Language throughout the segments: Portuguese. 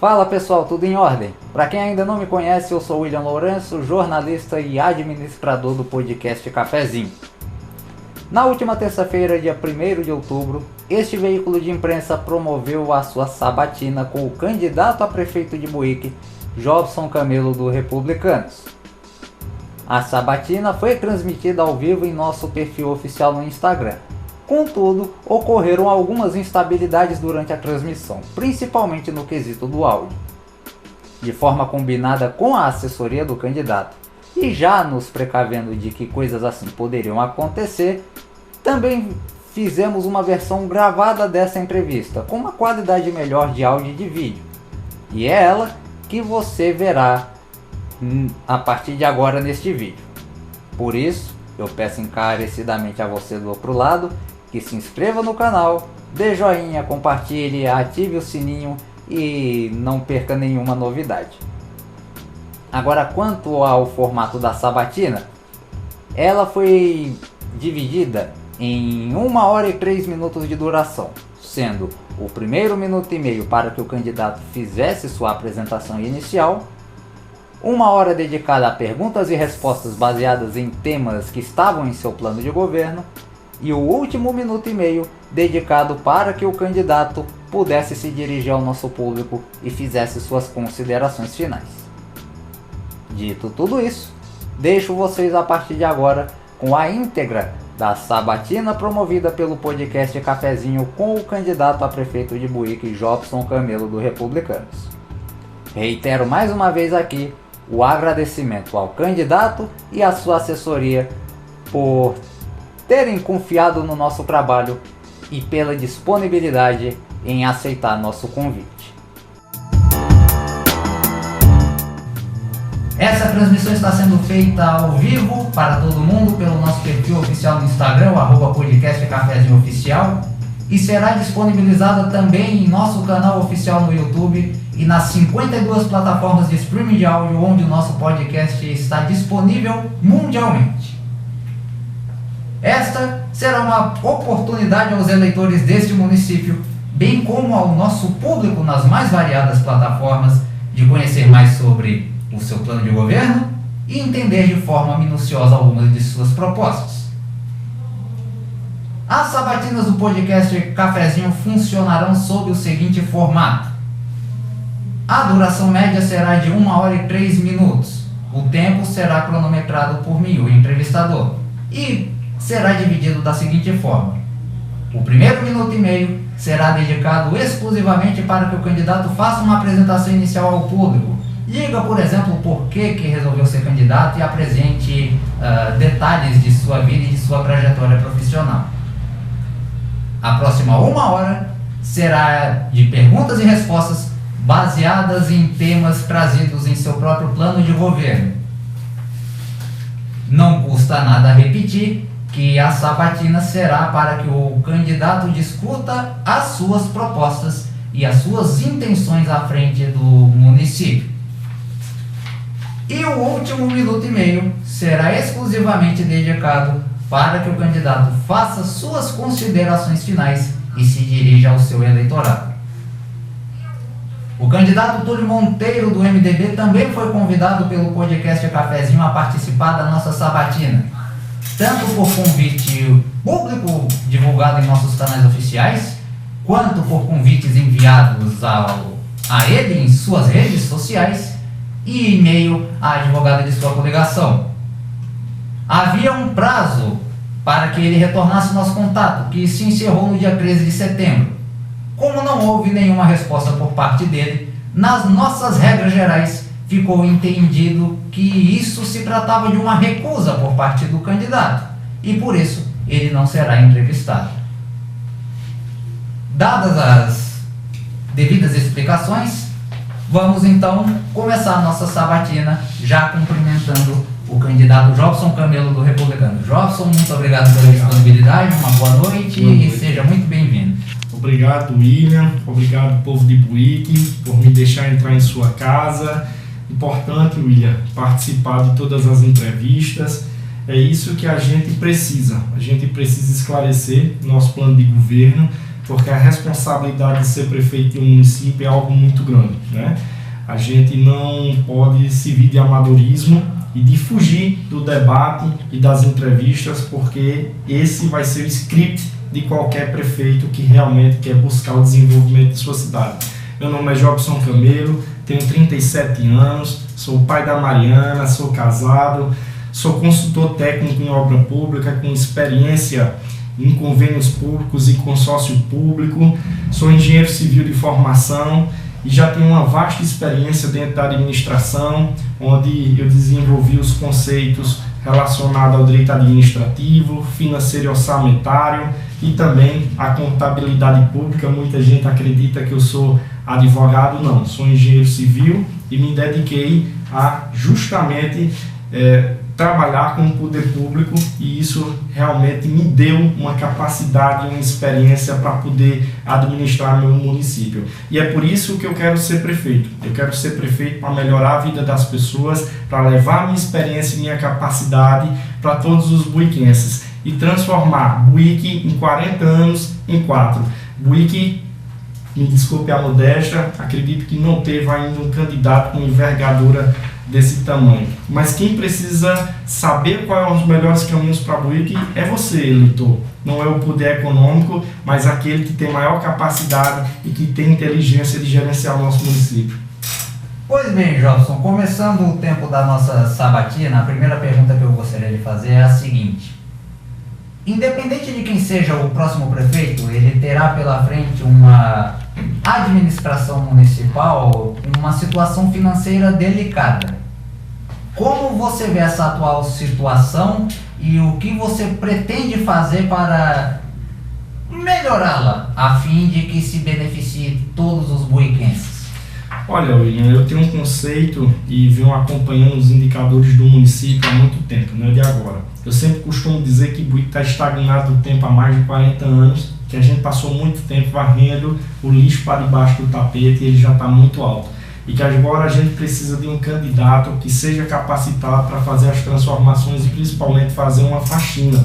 Fala pessoal, tudo em ordem? Para quem ainda não me conhece, eu sou William Lourenço, jornalista e administrador do podcast Cafezinho. Na última terça-feira, dia 1º de outubro, este veículo de imprensa promoveu a sua sabatina com o candidato a prefeito de Buíque, Jobson Camelo do Republicanos. A sabatina foi transmitida ao vivo em nosso perfil oficial no Instagram. Contudo, ocorreram algumas instabilidades durante a transmissão, principalmente no quesito do áudio. De forma combinada com a assessoria do candidato, e já nos precavendo de que coisas assim poderiam acontecer, também fizemos uma versão gravada dessa entrevista, com uma qualidade melhor de áudio e de vídeo. E é ela que você verá a partir de agora neste vídeo. Por isso, eu peço encarecidamente a você do outro lado que se inscreva no canal, dê joinha, compartilhe, ative o sininho e não perca nenhuma novidade. Agora, quanto ao formato da sabatina, ela foi dividida em 1 hora e 3 minutos de duração, sendo o primeiro minuto e meio para que o candidato fizesse sua apresentação inicial, 1 hora dedicada a perguntas e respostas baseadas em temas que estavam em seu plano de governo, e o último minuto e meio dedicado para que o candidato pudesse se dirigir ao nosso público e fizesse suas considerações finais. Dito tudo isso, deixo vocês a partir de agora com a íntegra da sabatina promovida pelo podcast Cafezinho com o candidato a prefeito de Buíque, Jobson Camelo do Republicanos. Reitero mais uma vez aqui o agradecimento ao candidato e à sua assessoria por terem confiado no nosso trabalho e pela disponibilidade em aceitar nosso convite. Essa transmissão está sendo feita ao vivo para todo mundo pelo nosso perfil oficial no Instagram, @podcastcafezinhooficial, e será disponibilizada também em nosso canal oficial no YouTube e nas 52 plataformas de streaming de áudio onde o nosso podcast está disponível mundialmente. Esta será uma oportunidade aos eleitores deste município, bem como ao nosso público nas mais variadas plataformas, de conhecer mais sobre o seu plano de governo e entender de forma minuciosa algumas de suas propostas. As sabatinas do podcast Cafezinho funcionarão sob o seguinte formato. A duração média será de 1 hora e 3 minutos. O tempo será cronometrado por mim, o entrevistador, e será dividido da seguinte forma. O primeiro minuto e meio será dedicado exclusivamente para que o candidato faça uma apresentação inicial ao público. Diga, por exemplo, por que resolveu ser candidato e apresente detalhes de sua vida e de sua trajetória profissional. A próxima 1 hora será de perguntas e respostas baseadas em temas trazidos em seu próprio plano de governo. Não custa nada repetir que a sabatina será para que o candidato discuta as suas propostas e as suas intenções à frente do município. E o último minuto e meio será exclusivamente dedicado para que o candidato faça suas considerações finais e se dirija ao seu eleitorado. O candidato Túlio Monteiro do MDB também foi convidado pelo podcast Cafezinho a participar da nossa sabatina, tanto por convite público divulgado em nossos canais oficiais, quanto por convites enviados a ele em suas redes sociais e e-mail à advogada de sua coligação. Havia um prazo para que ele retornasse nosso contato, que se encerrou no dia 13 de setembro. Como não houve nenhuma resposta por parte dele, nas nossas regras gerais ficou entendido que isso se tratava de uma recusa por parte do candidato e por isso ele não será entrevistado. Dadas as devidas explicações, vamos então começar a nossa sabatina já cumprimentando o candidato Jobson Camelo do Republicano. Jobson, muito obrigado pela disponibilidade, uma boa noite e seja muito bem-vindo. Obrigado, William, obrigado, povo de Buíque, por me deixar entrar em sua casa. Importante, William, participar de todas as entrevistas. É isso que a gente precisa. A gente precisa esclarecer nosso plano de governo, porque a responsabilidade de ser prefeito de um município é algo muito grande, né? A gente não pode servir de amadorismo e de fugir do debate e das entrevistas, porque esse vai ser o script de qualquer prefeito que realmente quer buscar o desenvolvimento de sua cidade. Meu nome é Jobson Camelo, tenho 37 anos, sou pai da Mariana, sou casado, sou consultor técnico em obra pública com experiência em convênios públicos e consórcio público, sou engenheiro civil de formação e já tenho uma vasta experiência dentro da administração, onde eu desenvolvi os conceitos relacionados ao direito administrativo, financeiro e orçamentário e também a contabilidade pública. Muita gente acredita que eu sou advogado, não, sou engenheiro civil e me dediquei a justamente trabalhar com o poder público, e isso realmente me deu uma capacidade, uma experiência para poder administrar meu município. E é por isso que eu quero ser prefeito. Eu quero ser prefeito para melhorar a vida das pessoas, para levar minha experiência e minha capacidade para todos os buiquenses e transformar Buíque em 40 anos em 4. Buíque, me desculpe a modéstia, acredito que não teve ainda um candidato com envergadura desse tamanho. Mas quem precisa saber quais são os melhores caminhos para Buíque é você, eleitor. Não é o poder econômico, mas aquele que tem maior capacidade e que tem inteligência de gerenciar o nosso município. Pois bem, Jobson, começando o tempo da nossa sabatina, a primeira pergunta que eu gostaria de fazer é a seguinte: independente de quem seja o próximo prefeito, ele terá pela frente uma administração municipal, uma situação financeira delicada. Como você vê essa atual situação e o que você pretende fazer para melhorá-la, a fim de que se beneficie todos os buiquenses? Olha, William, eu tenho um conceito e venho acompanhando os indicadores do município há muito tempo, não é de agora. Eu sempre costumo dizer que Buíque está estagnado no tempo há mais de 40 anos, que a gente passou muito tempo varrendo o lixo para debaixo do tapete e ele já está muito alto. E que agora a gente precisa de um candidato que seja capacitado para fazer as transformações e principalmente fazer uma faxina.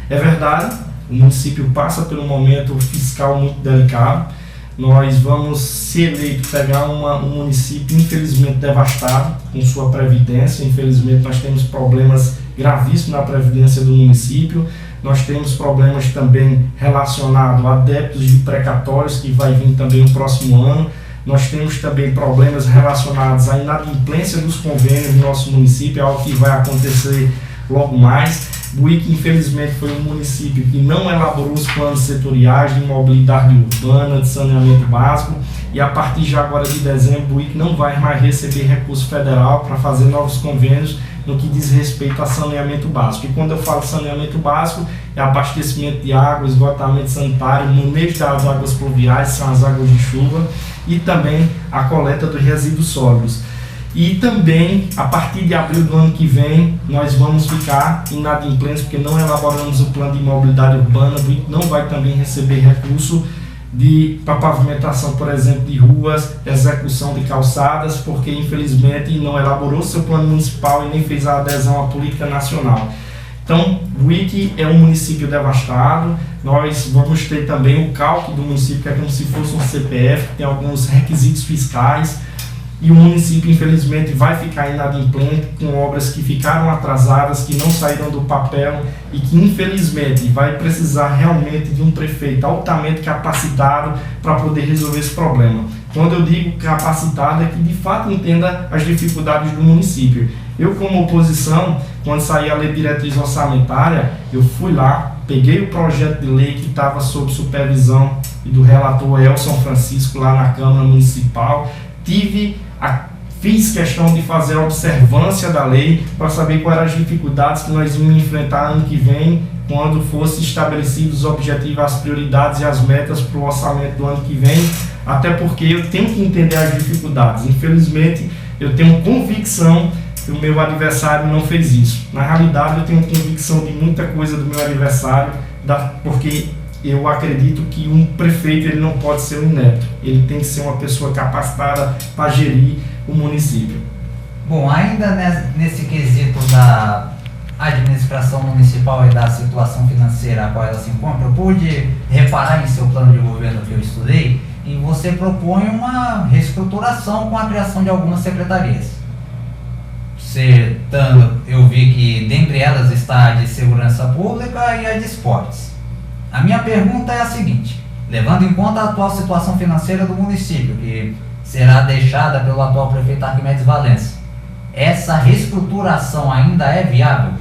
É verdade, o município passa por um momento fiscal muito delicado. Nós vamos, se eleito, pegar um município infelizmente devastado com sua previdência. Infelizmente nós temos problemas gravíssimos na previdência do município. Nós temos problemas também relacionados a débitos de precatórios, que vai vir também no próximo ano. Nós temos também problemas relacionados à inadimplência dos convênios no nosso município, algo que vai acontecer logo mais. Buíque, infelizmente, foi um município que não elaborou os planos setoriais de mobilidade urbana, de saneamento básico, e a partir de agora de dezembro, Buíque não vai mais receber recurso federal para fazer novos convênios no que diz respeito a saneamento básico. E quando eu falo saneamento básico, é abastecimento de água, esgotamento sanitário, manejo das águas pluviais, são as águas de chuva, e também a coleta dos resíduos sólidos. E também, a partir de abril do ano que vem, nós vamos ficar inadimplentes, porque não elaboramos o plano de mobilidade urbana. Buíque não vai também receber recurso para pavimentação, por exemplo, de ruas, execução de calçadas, porque infelizmente não elaborou seu plano municipal e nem fez a adesão à política nacional. Então, Buíque é um município devastado. Nós vamos ter também o cálculo do município, que é como se fosse um CPF, que tem alguns requisitos fiscais. E o município, infelizmente, vai ficar inadimplente com obras que ficaram atrasadas, que não saíram do papel e que, infelizmente, vai precisar realmente de um prefeito altamente capacitado para poder resolver esse problema. Quando eu digo capacitado, é que de fato entenda as dificuldades do município. Eu, como oposição, quando saí a lei de diretriz orçamentária, eu fui lá, peguei o projeto de lei que estava sob supervisão do relator Elson Francisco lá na Câmara Municipal, fiz questão de fazer a observância da lei para saber quais eram as dificuldades que nós íamos enfrentar ano que vem, quando fossem estabelecidos os objetivos, as prioridades e as metas para o orçamento do ano que vem, até porque eu tenho que entender as dificuldades. Infelizmente, eu tenho convicção que o meu adversário não fez isso. Na realidade, eu tenho convicção de muita coisa do meu adversário, porque eu acredito que um prefeito ele não pode ser um inepto, ele tem que ser uma pessoa capacitada para gerir o município. Bom, ainda nesse quesito da administração municipal e da situação financeira a qual ela se encontra, eu pude reparar em seu plano de governo que eu estudei, e você propõe uma reestruturação com a criação de algumas secretarias. Eu vi que dentre elas está a de segurança pública e a de esportes. A minha pergunta é a seguinte: levando em conta a atual situação financeira do município, que será deixada pelo atual prefeito Arquimedes Valença, essa reestruturação ainda é viável?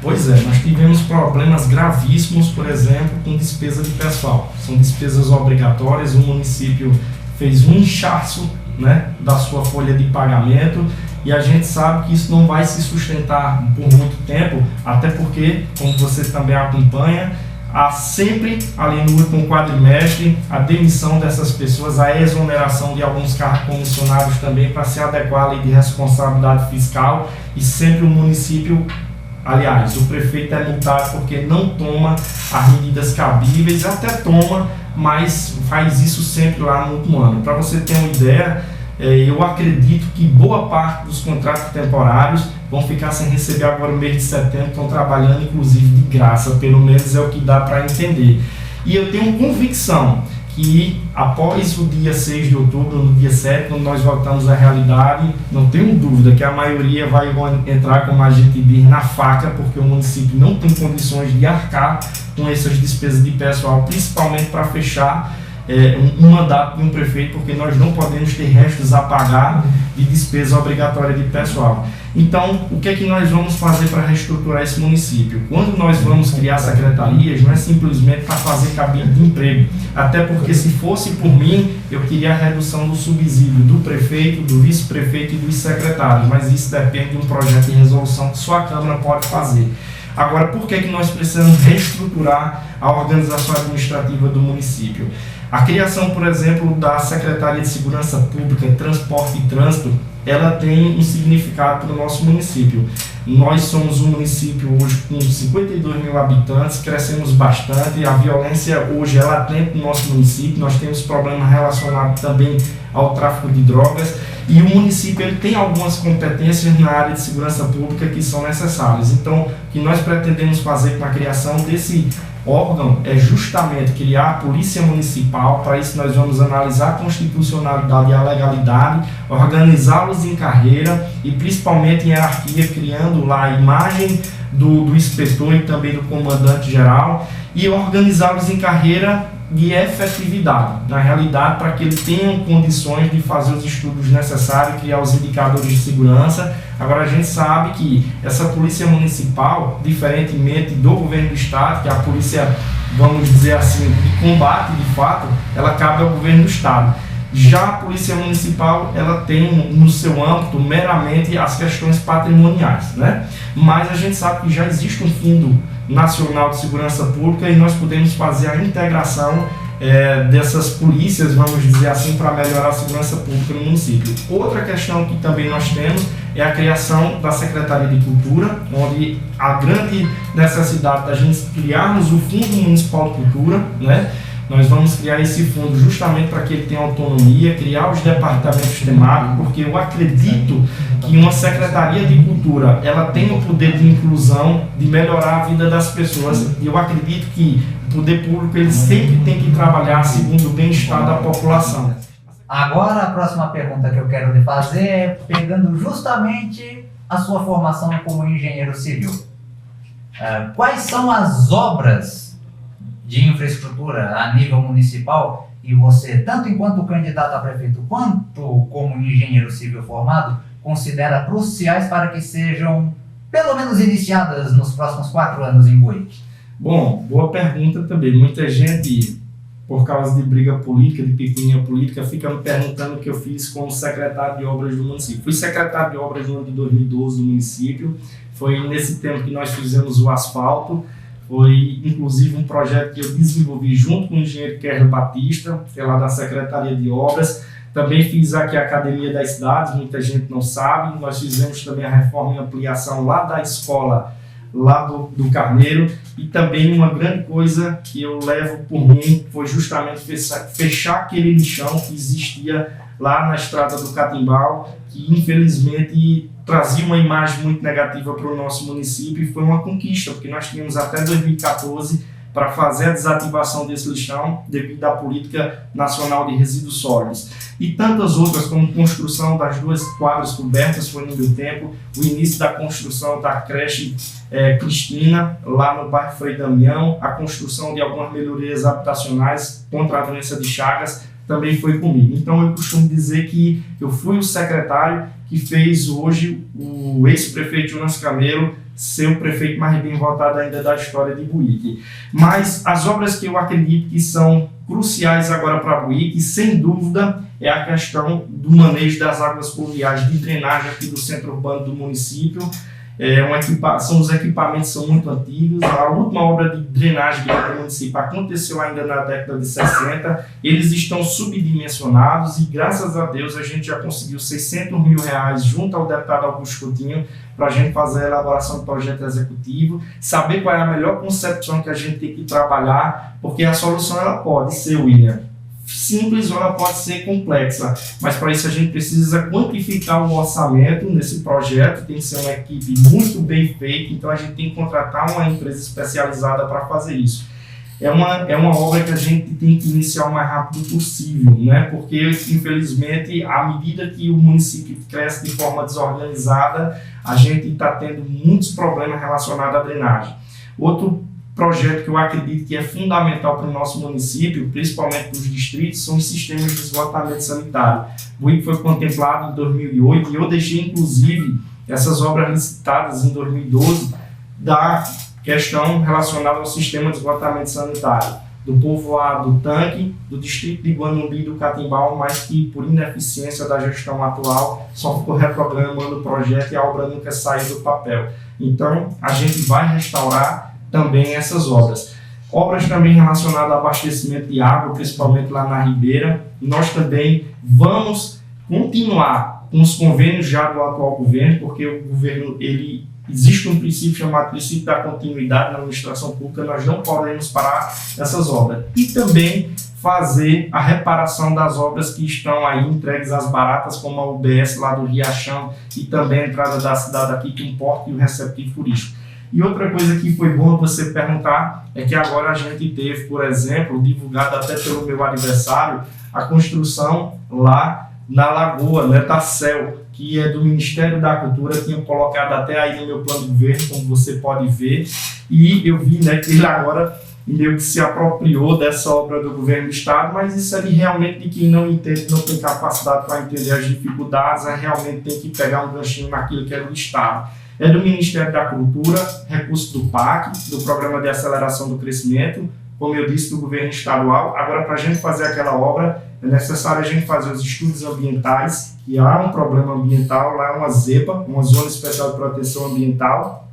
Pois é, nós tivemos problemas gravíssimos, por exemplo, com despesa de pessoal. São despesas obrigatórias, o município fez um inchaço, né, da sua folha de pagamento, e a gente sabe que isso não vai se sustentar por muito tempo, até porque, como você também acompanha, há sempre, ali no último quadrimestre, a demissão dessas pessoas, a exoneração de alguns cargos comissionados também para se adequar à lei de responsabilidade fiscal, e sempre o município, aliás, o prefeito é multado porque não toma as medidas cabíveis, até toma, mas faz isso sempre lá no último ano. Para você ter uma ideia, eu acredito que boa parte dos contratos temporários vão ficar sem receber agora no mês de setembro, estão trabalhando inclusive de graça, pelo menos é o que dá para entender. E eu tenho convicção que após o dia 6 de outubro, no dia 7, quando nós voltamos à realidade, não tenho dúvida que a maioria vai entrar, como a gente diz, na faca, porque o município não tem condições de arcar com essas despesas de pessoal, principalmente para fechar um mandato de um prefeito, porque nós não podemos ter restos a pagar de despesa obrigatória de pessoal. Então, o que é que nós vamos fazer para reestruturar esse município? Quando nós vamos criar secretarias, não é simplesmente para fazer cabide de emprego, até porque se fosse por mim, eu queria a redução do subsídio do prefeito, do vice-prefeito e dos secretários, mas isso depende de um projeto de resolução que só a Câmara pode fazer. Agora, por que é que nós precisamos reestruturar a organização administrativa do município? A criação, por exemplo, da Secretaria de Segurança Pública, Transporte e Trânsito, ela tem um significado para o nosso município. Nós somos um município hoje com 52 mil habitantes, crescemos bastante, a violência hoje é latente no nosso município, nós temos problemas relacionados também ao tráfico de drogas, e o município ele tem algumas competências na área de segurança pública que são necessárias. Então, o que nós pretendemos fazer com a criação desse órgão é justamente criar a polícia municipal. Para isso nós vamos analisar a constitucionalidade e a legalidade, organizá-los em carreira e principalmente em hierarquia, criando lá a imagem do inspetor e também do comandante geral, e organizá-los em carreira de efetividade, na realidade, para que eles tenham condições de fazer os estudos necessários, criar os indicadores de segurança. Agora, a gente sabe que essa polícia municipal, diferentemente do governo do estado, que a polícia, vamos dizer assim, de combate, de fato, ela cabe ao governo do estado. Já a polícia municipal, ela tem no seu âmbito meramente as questões patrimoniais, né? Mas a gente sabe que já existe um fundo nacional de segurança pública e nós podemos fazer a integração dessas polícias, vamos dizer assim, para melhorar a segurança pública no município. Outra questão que também nós temos é a criação da Secretaria de Cultura, onde a grande necessidade da gente criarmos o Fundo Municipal de Cultura, né? Nós vamos criar esse fundo justamente para que ele tenha autonomia, criar os departamentos temáticos, porque eu acredito que uma Secretaria de Cultura, ela tem o poder de inclusão, de melhorar a vida das pessoas, e eu acredito que o poder público ele sempre tem que trabalhar segundo o bem-estar da população. Agora, a próxima pergunta que eu quero lhe fazer é pegando justamente a sua formação como engenheiro civil. Quais são as obras de infraestrutura a nível municipal e você, tanto enquanto candidato a prefeito quanto como engenheiro civil formado, considera cruciais para que sejam pelo menos iniciadas nos próximos 4 anos em Buíque? Bom, boa pergunta também. Muita gente, por causa de briga política, de picuinha política, fica me perguntando o que eu fiz como secretário de obras do município. Fui secretário de obras no ano de 2012 do município, foi nesse tempo que nós fizemos o asfalto. Foi, inclusive, um projeto que eu desenvolvi junto com o engenheiro Kerr Batista, que é lá da Secretaria de Obras. Também fiz aqui a Academia das Cidades, muita gente não sabe. Nós fizemos também a reforma e ampliação lá da escola, lá do Carneiro. E também uma grande coisa que eu levo por mim foi justamente fechar aquele lixão que existia lá na estrada do Catimbau, que infelizmente trazia uma imagem muito negativa para o nosso município, e foi uma conquista, porque nós tínhamos até 2014 para fazer a desativação desse lixão devido à Política Nacional de Resíduos Sólidos. E tantas outras, como construção das 2 quadras cobertas, foi no meu tempo, o início da construção da creche Cristina, lá no bairro Frei Damião, a construção de algumas melhorias habitacionais contra a doença de Chagas, também foi comigo. Então eu costumo dizer que eu fui o secretário que fez hoje o ex-prefeito Jonas Camelo ser o prefeito mais bem votado ainda da história de Buíque. Mas as obras que eu acredito que são cruciais agora para Buíque, sem dúvida, é a questão do manejo das águas pluviais de drenagem aqui do centro urbano do município. Os equipamentos são muito antigos. A última obra de drenagem do município aconteceu ainda na década de 60. Eles estão subdimensionados e, graças a Deus, a gente já conseguiu R$600 mil junto ao deputado Augusto Coutinho para a gente fazer a elaboração do projeto executivo, saber qual é a melhor concepção que a gente tem que trabalhar, porque a solução ela pode ser, William, simples ou ela pode ser complexa, mas para isso a gente precisa quantificar o orçamento nesse projeto, tem que ser uma equipe muito bem feita, então a gente tem que contratar uma empresa especializada para fazer isso. É uma obra que a gente tem que iniciar o mais rápido possível, né? Porque infelizmente, à medida que o município cresce de forma desorganizada, a gente está tendo muitos problemas relacionados à drenagem. Outro projeto que eu acredito que é fundamental para o nosso município, principalmente para os distritos, são os sistemas de esgotamento sanitário. O IC foi contemplado em 2008 e eu deixei, inclusive, essas obras licitadas em 2012 da questão relacionada ao sistema de esgotamento sanitário, do povoado do Tanque, do distrito de Guanumbi e do Catimbau, mas que, por ineficiência da gestão atual, só ficou reprogramando o projeto e a obra nunca saiu do papel. Então, a gente vai restaurar também essas obras. Obras também relacionadas ao abastecimento de água, principalmente lá na Ribeira. Nós também vamos continuar com os convênios já do atual governo, porque o governo, existe um princípio chamado princípio da continuidade na administração pública, nós não podemos parar essas obras. E também fazer a reparação das obras que estão aí entregues às baratas, como a UBS lá do Riachão e também a entrada da cidade aqui, que importa, e o receptivo turístico. E outra coisa que foi bom você perguntar é que agora a gente teve, por exemplo, divulgado até pelo meu aniversário, a construção lá na Lagoa, né, da CEL, que é do Ministério da Cultura, tinha colocado até aí no meu plano de governo, como você pode ver, e eu vi, né, que ele agora meio que se apropriou dessa obra do governo do Estado, mas isso ali realmente de quem não entende, não tem capacidade para entender as dificuldades, realmente tem que pegar um ganchinho naquilo que é do Estado. É do Ministério da Cultura, recurso do PAC, do Programa de Aceleração do Crescimento, como eu disse, do governo estadual. Agora, para a gente fazer aquela obra, é necessário a gente fazer os estudos ambientais, que há um problema ambiental, lá é uma ZEPA, uma Zona Especial de Proteção Ambiental.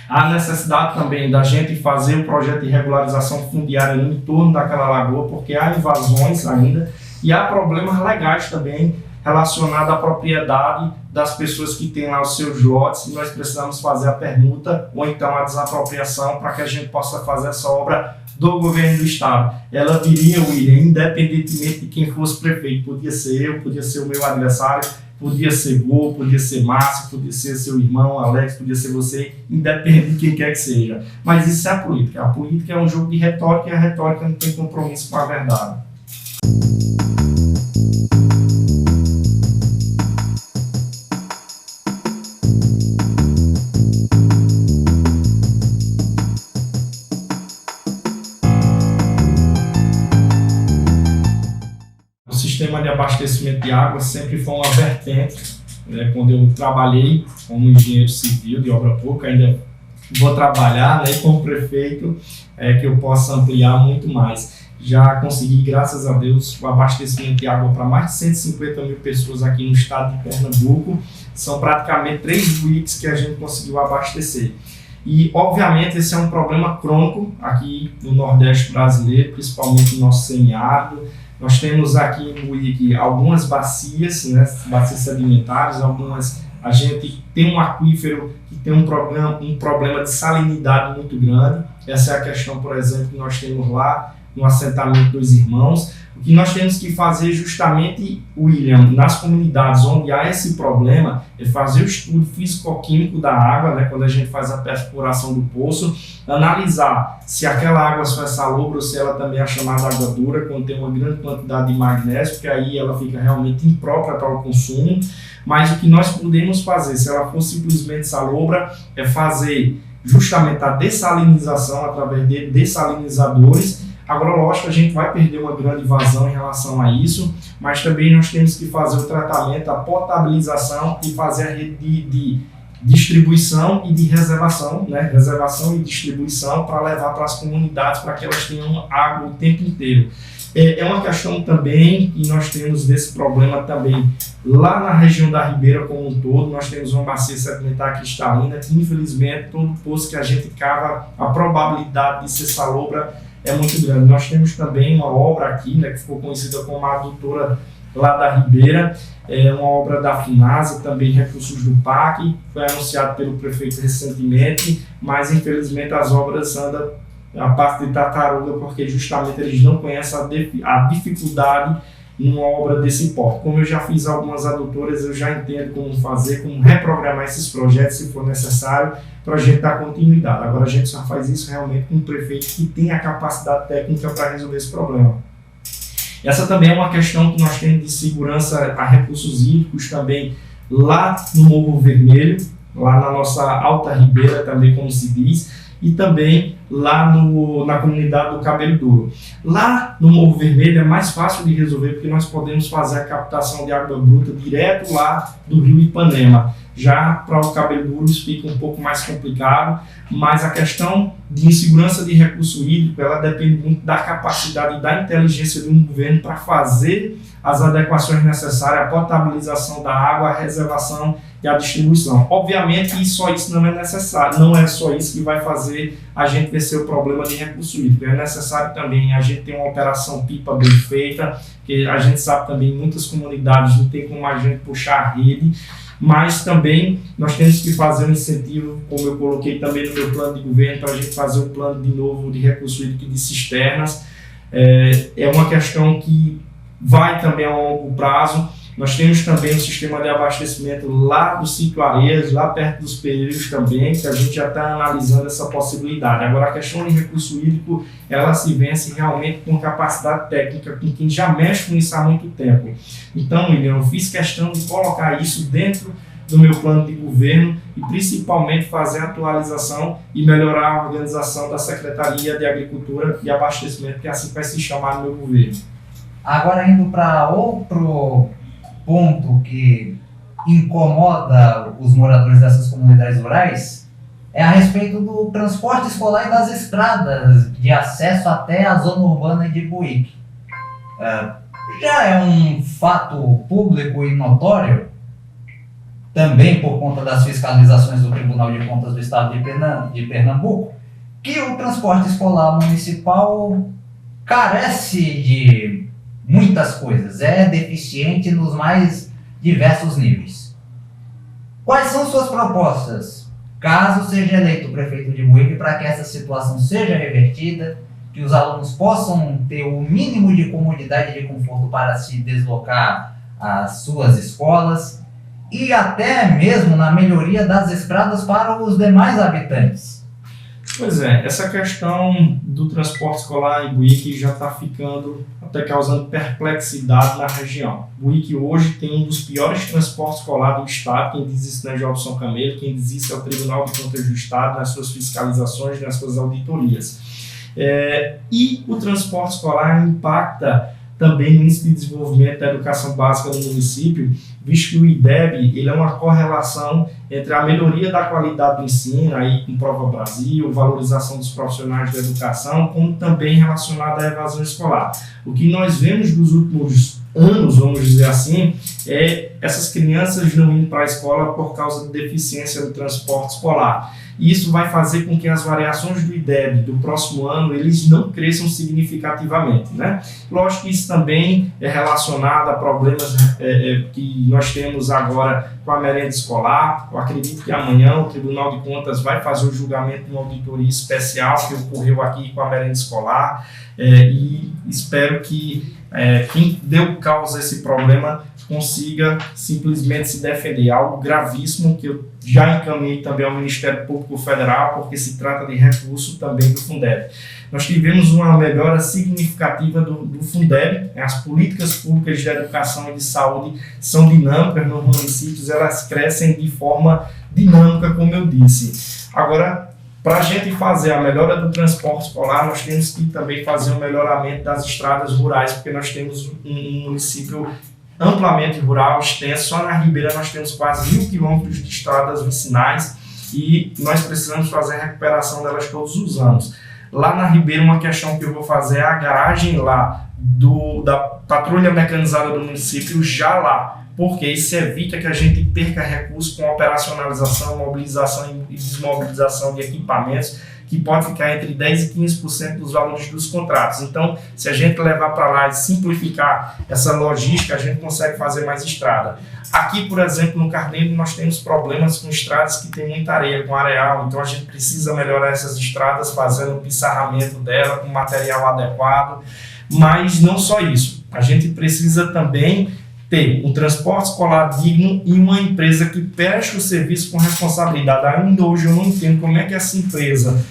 Há necessidade também da gente fazer o projeto de regularização fundiária no entorno daquela lagoa, porque há invasões ainda, e há problemas legais também relacionados à propriedade das pessoas que têm lá os seus lotes, e nós precisamos fazer a permuta ou então a desapropriação para que a gente possa fazer essa obra do governo do Estado. Ela viria, William, independentemente de quem fosse prefeito. Podia ser eu, podia ser o meu adversário, podia ser Gol, podia ser Márcio, podia ser seu irmão Alex, podia ser você, independente de quem quer que seja. Mas isso é a política. A política é um jogo de retórica e a retórica não tem compromisso com a verdade. O sistema de abastecimento de água sempre foi uma vertente, né? Quando eu trabalhei como engenheiro civil de obra pública, ainda vou trabalhar, né, como prefeito, que eu possa ampliar muito mais. Já consegui, graças a Deus, o abastecimento de água para mais de 150 mil pessoas aqui no estado de Pernambuco. São praticamente 3 buíques que a gente conseguiu abastecer. E, obviamente, esse é um problema crônico aqui no Nordeste brasileiro, principalmente no nosso semiárido. Nós temos aqui em Buíque algumas bacias, né, bacias sedimentares, a gente tem um aquífero que tem um problema de salinidade muito grande. Essa é a questão, por exemplo, que nós temos lá. no assentamento dos irmãos. O que nós temos que fazer justamente, William, nas comunidades onde há esse problema, é fazer o estudo físico-químico da água, né, quando a gente faz a perfuração do poço, analisar se aquela água só é salobra ou se ela também é chamada água dura, quando tem uma grande quantidade de magnésio, porque aí ela fica realmente imprópria para o consumo. Mas o que nós podemos fazer, se ela for simplesmente salobra, é fazer justamente a dessalinização através de dessalinizadores. Agora, lógico, a gente vai perder uma grande vazão em relação a isso, mas também nós temos que fazer o tratamento, a potabilização e fazer a rede de distribuição e de reservação, né? Reservação e distribuição para levar para as comunidades, para que elas tenham água o tempo inteiro. É uma questão também que nós temos desse problema também lá na região da Ribeira como um todo. Nós temos uma bacia sedimentar cristalina que, infelizmente, todo poço que a gente cava, a probabilidade de ser salobra é muito grande. Nós temos também uma obra aqui, né, que ficou conhecida como a adutora lá da Ribeira, é uma obra da Finasa, também recursos do PAC, foi anunciado pelo prefeito recentemente, mas infelizmente as obras andam a parte de tartaruga, porque justamente eles não conhecem a dificuldade numa obra desse porte. Como eu já fiz algumas adutoras, eu já entendo como fazer, como reprogramar esses projetos se for necessário, para a gente dar continuidade. Agora a gente só faz isso realmente com um prefeito que tem a capacidade técnica para resolver esse problema. Essa também é uma questão que nós temos de segurança a recursos hídricos também lá no Morro Vermelho, lá na nossa Alta Ribeira também, como se diz, e também lá na comunidade do Cabelo Duro. Lá no Morro Vermelho é mais fácil de resolver porque nós podemos fazer a captação de água bruta direto lá do rio Ipanema. Já para o Cabelo Duro isso fica um pouco mais complicado, mas a questão de insegurança de recurso hídrico, ela depende muito da capacidade e da inteligência de um governo para fazer as adequações necessárias, a potabilização da água, a reservação e a distribuição. Obviamente que só isso não é necessário, não é só isso que vai fazer a gente vencer o problema de recurso hídrico. É necessário também a gente ter uma operação pipa bem feita, que a gente sabe também muitas comunidades não tem como a gente puxar a rede, mas também nós temos que fazer um incentivo, como eu coloquei também no meu plano de governo, para a gente fazer um plano de novo de recurso hídrico de cisternas. É uma questão que vai também a longo prazo. Nós temos também um sistema de abastecimento lá do Sítio Areias, lá perto dos Pereiros também, que a gente já está analisando essa possibilidade. Agora, a questão de recurso hídrico, ela se vence realmente com capacidade técnica, com quem já mexe com isso há muito tempo. Então, William, eu fiz questão de colocar isso dentro do meu plano de governo e principalmente fazer a atualização e melhorar a organização da Secretaria de Agricultura e Abastecimento, que assim vai se chamar no meu governo. Agora, indo para outro ponto que incomoda os moradores dessas comunidades rurais, é a respeito do transporte escolar e das estradas de acesso até a zona urbana de Buíque. Já é um fato público e notório, também por conta das fiscalizações do Tribunal de Contas do Estado de Pernambuco, que o transporte escolar municipal carece de muitas coisas, é deficiente nos mais diversos níveis. Quais são suas propostas, caso seja eleito o prefeito de Buíque, para que essa situação seja revertida, que os alunos possam ter o mínimo de comodidade e de conforto para se deslocar às suas escolas e até mesmo na melhoria das estradas para os demais habitantes? Pois é, essa questão do transporte escolar em Buíque já está ficando até causando perplexidade na região. Buíque hoje tem um dos piores transportes escolares do estado. Quem diz isso não é Jobson Camelo, quem diz isso é o Tribunal de Contas do Estado, nas suas fiscalizações, nas suas auditorias. E o transporte escolar impacta também no índice de desenvolvimento da educação básica no município, visto que o IDEB ele é uma correlação entre a melhoria da qualidade do ensino, aí com Prova Brasil, valorização dos profissionais da educação, como também relacionada à evasão escolar. O que nós vemos nos últimos anos, vamos dizer assim, essas crianças não indo para a escola por causa de deficiência do transporte escolar. E isso vai fazer com que as variações do IDEB do próximo ano eles não cresçam significativamente, né? Lógico que isso também é relacionado a problemas que nós temos agora com a merenda escolar. Eu acredito que amanhã o Tribunal de Contas vai fazer o julgamento de uma auditoria especial que ocorreu aqui com a merenda escolar, e espero que quem deu causa a esse problema consiga simplesmente se defender. Algo gravíssimo que eu já encaminhei também ao Ministério Público Federal, porque se trata de recurso também do Fundeb. Nós tivemos uma melhora significativa do Fundeb. As políticas públicas de educação e de saúde são dinâmicas nos municípios, elas crescem de forma dinâmica, como eu disse. Agora, para a gente fazer a melhora do transporte escolar, nós temos que também fazer um melhoramento das estradas rurais, porque nós temos um município amplamente rural, extenso. Só na Ribeira nós temos quase 1.000 quilômetros de estradas vicinais e nós precisamos fazer a recuperação delas todos os anos. Lá na Ribeira, uma questão que eu vou fazer é a garagem lá da patrulha mecanizada do município já lá, porque isso evita que a gente perca recursos com operacionalização, mobilização e desmobilização de equipamentos, que pode ficar entre 10% e 15% dos valores dos contratos. Então, se a gente levar para lá e simplificar essa logística, a gente consegue fazer mais estrada. Aqui, por exemplo, no Carneiro, nós temos problemas com estradas que tem muita areia, com areal, então a gente precisa melhorar essas estradas, fazendo o pissarramento dela com material adequado. Mas não só isso, a gente precisa também ter um transporte escolar digno e uma empresa que preste o serviço com responsabilidade. Ainda hoje eu não entendo como é que essa empresa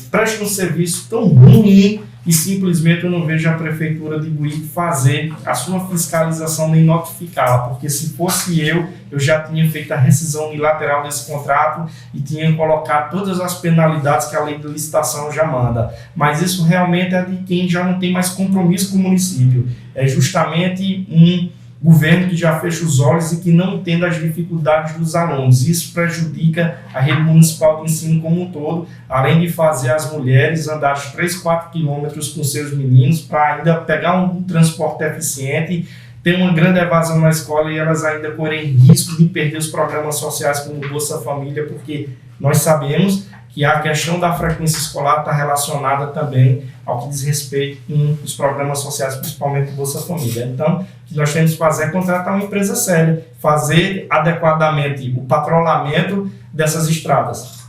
presta um serviço tão ruim e simplesmente eu não vejo a Prefeitura de Buíque fazer a sua fiscalização nem notificá-la, porque se fosse eu já tinha feito a rescisão unilateral desse contrato e tinha colocado todas as penalidades que a lei de licitação já manda. Mas isso realmente é de quem já não tem mais compromisso com o município. É justamente um governo que já fecha os olhos e que não entende as dificuldades dos alunos. Isso prejudica a rede municipal de ensino como um todo, além de fazer as mulheres andar 3, 4 quilômetros com seus meninos para ainda pegar um transporte eficiente, ter uma grande evasão na escola e elas ainda correm risco de perder os programas sociais como Bolsa Família, porque nós sabemos que a questão da frequência escolar está relacionada também ao que diz respeito com os programas sociais, principalmente Bolsa Família. Então, o que nós temos que fazer é contratar uma empresa séria, fazer adequadamente o patrulhamento dessas estradas.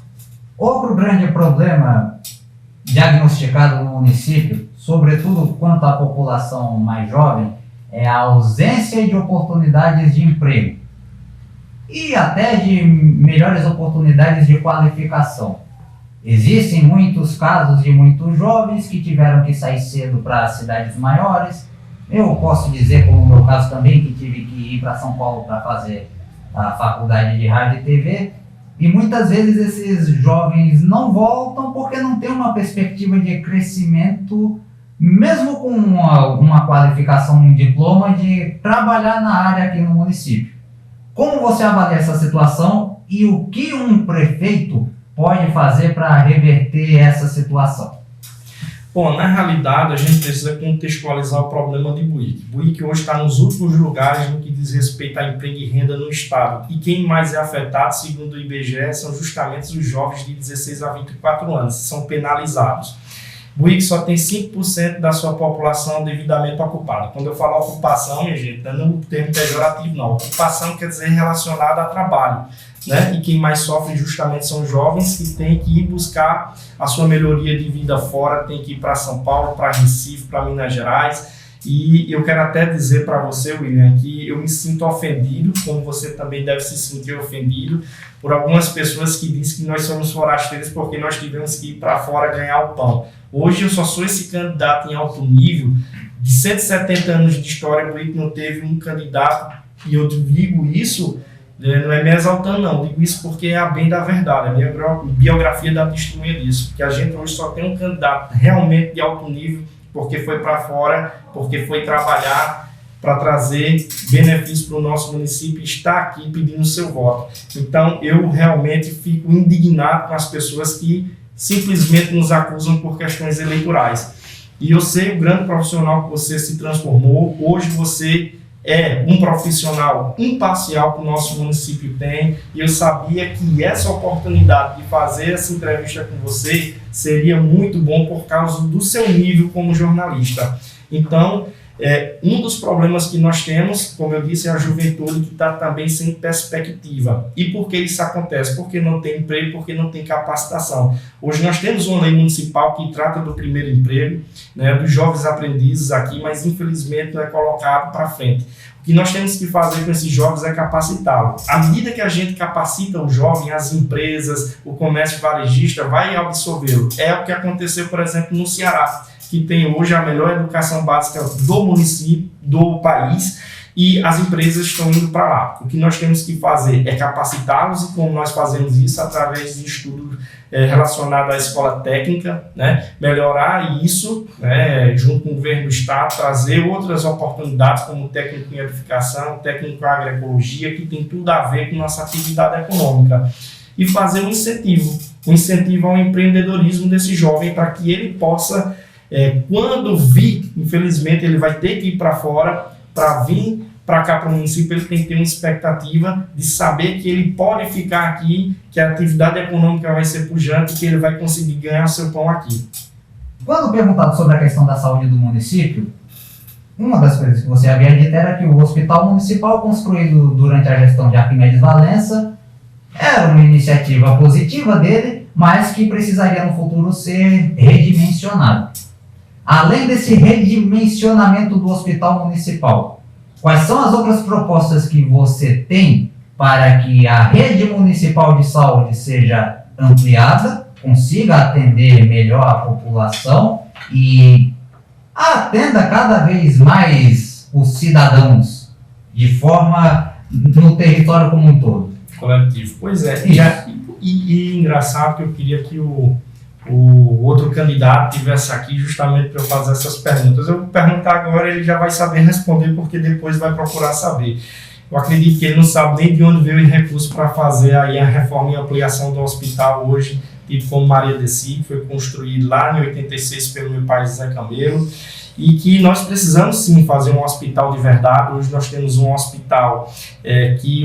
Outro grande problema diagnosticado no município, sobretudo quanto à população mais jovem, é a ausência de oportunidades de emprego e até de melhores oportunidades de qualificação. Existem muitos casos de muitos jovens que tiveram que sair cedo para cidades maiores. Eu posso dizer, como no meu caso também, que tive que ir para São Paulo para fazer a faculdade de rádio e TV, e muitas vezes esses jovens não voltam porque não tem uma perspectiva de crescimento, mesmo com uma qualificação, um diploma, de trabalhar na área aqui no município. Como você avalia essa situação e o que um prefeito pode fazer para reverter essa situação? Bom, na realidade, a gente precisa contextualizar o problema de Buíque. Buíque hoje está nos últimos lugares no que diz respeito a emprego e renda no estado. E quem mais é afetado, segundo o IBGE, são justamente os jovens de 16 a 24 anos, que são penalizados. Buíque só tem 5% da sua população devidamente ocupada. Quando eu falo ocupação, minha gente, não é um termo pejorativo, não. Ocupação quer dizer relacionada a trabalho, né? E quem mais sofre justamente são jovens que têm que ir buscar a sua melhoria de vida fora, tem que ir para São Paulo, para Recife, para Minas Gerais. E eu quero até dizer para você, William, que eu me sinto ofendido, como você também deve se sentir ofendido, por algumas pessoas que dizem que nós somos forasteiros porque nós tivemos que ir para fora ganhar o pão. Hoje eu só sou esse candidato em alto nível. De 170 anos de história, o Buíque não teve um candidato, e eu digo isso, não é me exaltando não, eu digo isso porque é a bem da verdade, a minha biografia dá testemunha disso, porque a gente hoje só tem um candidato realmente de alto nível, porque foi para fora, porque foi trabalhar para trazer benefício para o nosso município e está aqui pedindo seu voto. Então eu realmente fico indignado com as pessoas que simplesmente nos acusam por questões eleitorais. E eu sei o grande profissional que você se transformou. Hoje você é um profissional imparcial que o nosso município tem, e eu sabia que essa oportunidade de fazer essa entrevista com você seria muito bom por causa do seu nível como jornalista. Então, um dos problemas que nós temos, como eu disse, é a juventude que está também sem perspectiva. E por que isso acontece? Porque não tem emprego, porque não tem capacitação. Hoje nós temos uma lei municipal que trata do primeiro emprego, né, dos jovens aprendizes aqui, mas infelizmente não é colocado para frente. O que nós temos que fazer com esses jovens é capacitá-los. À medida que a gente capacita o jovem, as empresas, o comércio varejista vai absorvê-lo. É o que aconteceu, por exemplo, no Ceará, que tem hoje a melhor educação básica do município, do país, e as empresas estão indo para lá. O que nós temos que fazer é capacitá-los, e como nós fazemos isso através de estudos relacionados à escola técnica, né? Melhorar isso, né? Junto com o governo do estado, trazer outras oportunidades como técnico em edificação, técnico em agroecologia, que tem tudo a ver com nossa atividade econômica. E fazer um incentivo ao empreendedorismo desse jovem para que ele possa, quando vir, infelizmente ele vai ter que ir para fora, para vir para cá para o município, ele tem que ter uma expectativa de saber que ele pode ficar aqui, que a atividade econômica vai ser pujante, que ele vai conseguir ganhar seu pão aqui. Quando perguntado sobre a questão da saúde do município, uma das coisas que você havia dito era que o hospital municipal construído durante a gestão de Arquimedes Valença era uma iniciativa positiva dele, mas que precisaria no futuro ser redimensionado. Além desse redimensionamento do hospital municipal, quais são as outras propostas que você tem para que a rede municipal de saúde seja ampliada, consiga atender melhor a população e atenda cada vez mais os cidadãos de forma no território como um todo? Coletivo. Pois é. E engraçado que eu queria que o outro candidato estivesse aqui justamente para eu fazer essas perguntas. Eu vou perguntar agora, ele já vai saber responder, porque depois vai procurar saber. Eu acredito que ele não sabe nem de onde veio o recurso para fazer aí a reforma e ampliação do hospital hoje, tipo como Maria Deci, que foi construído lá em 86 pelo meu pai Zé Camelo, e que nós precisamos sim fazer um hospital de verdade. Hoje nós temos um hospital que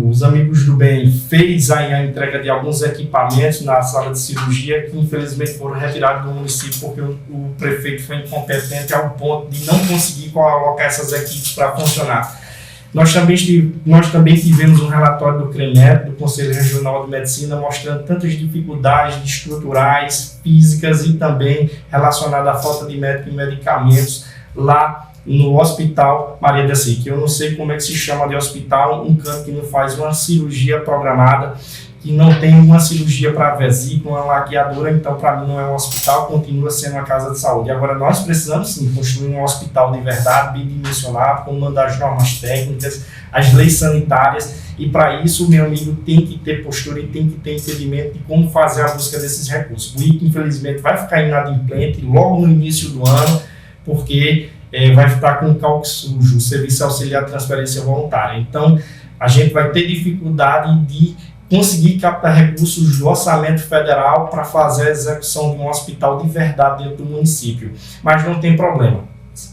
os Amigos do Bem fez aí a entrega de alguns equipamentos na sala de cirurgia, que infelizmente foram retirados do município porque o prefeito foi incompetente ao ponto de não conseguir colocar essas equipes para funcionar. Nós também tivemos um relatório do CREMET, do Conselho Regional de Medicina, mostrando tantas dificuldades estruturais, físicas e também relacionadas à falta de médico e medicamentos lá no Hospital Maria Deci, que eu não sei como é que se chama de hospital, um canto que não faz uma cirurgia programada, que não tem uma cirurgia para vesícula, uma laqueadora, então para mim não é um hospital, continua sendo uma casa de saúde. Agora nós precisamos sim construir um hospital de verdade, bidimensionado, com mandar as normas técnicas, as leis sanitárias, e para isso, meu amigo, tem que ter postura e tem que ter entendimento de como fazer a busca desses recursos. O IC, infelizmente, vai ficar inadimplente logo no início do ano, porque vai ficar com o cálculo sujo, o Serviço Auxiliar de Transferência Voluntária. Então, a gente vai ter dificuldade de conseguir captar recursos do orçamento federal para fazer a execução de um hospital de verdade dentro do município. Mas não tem problema.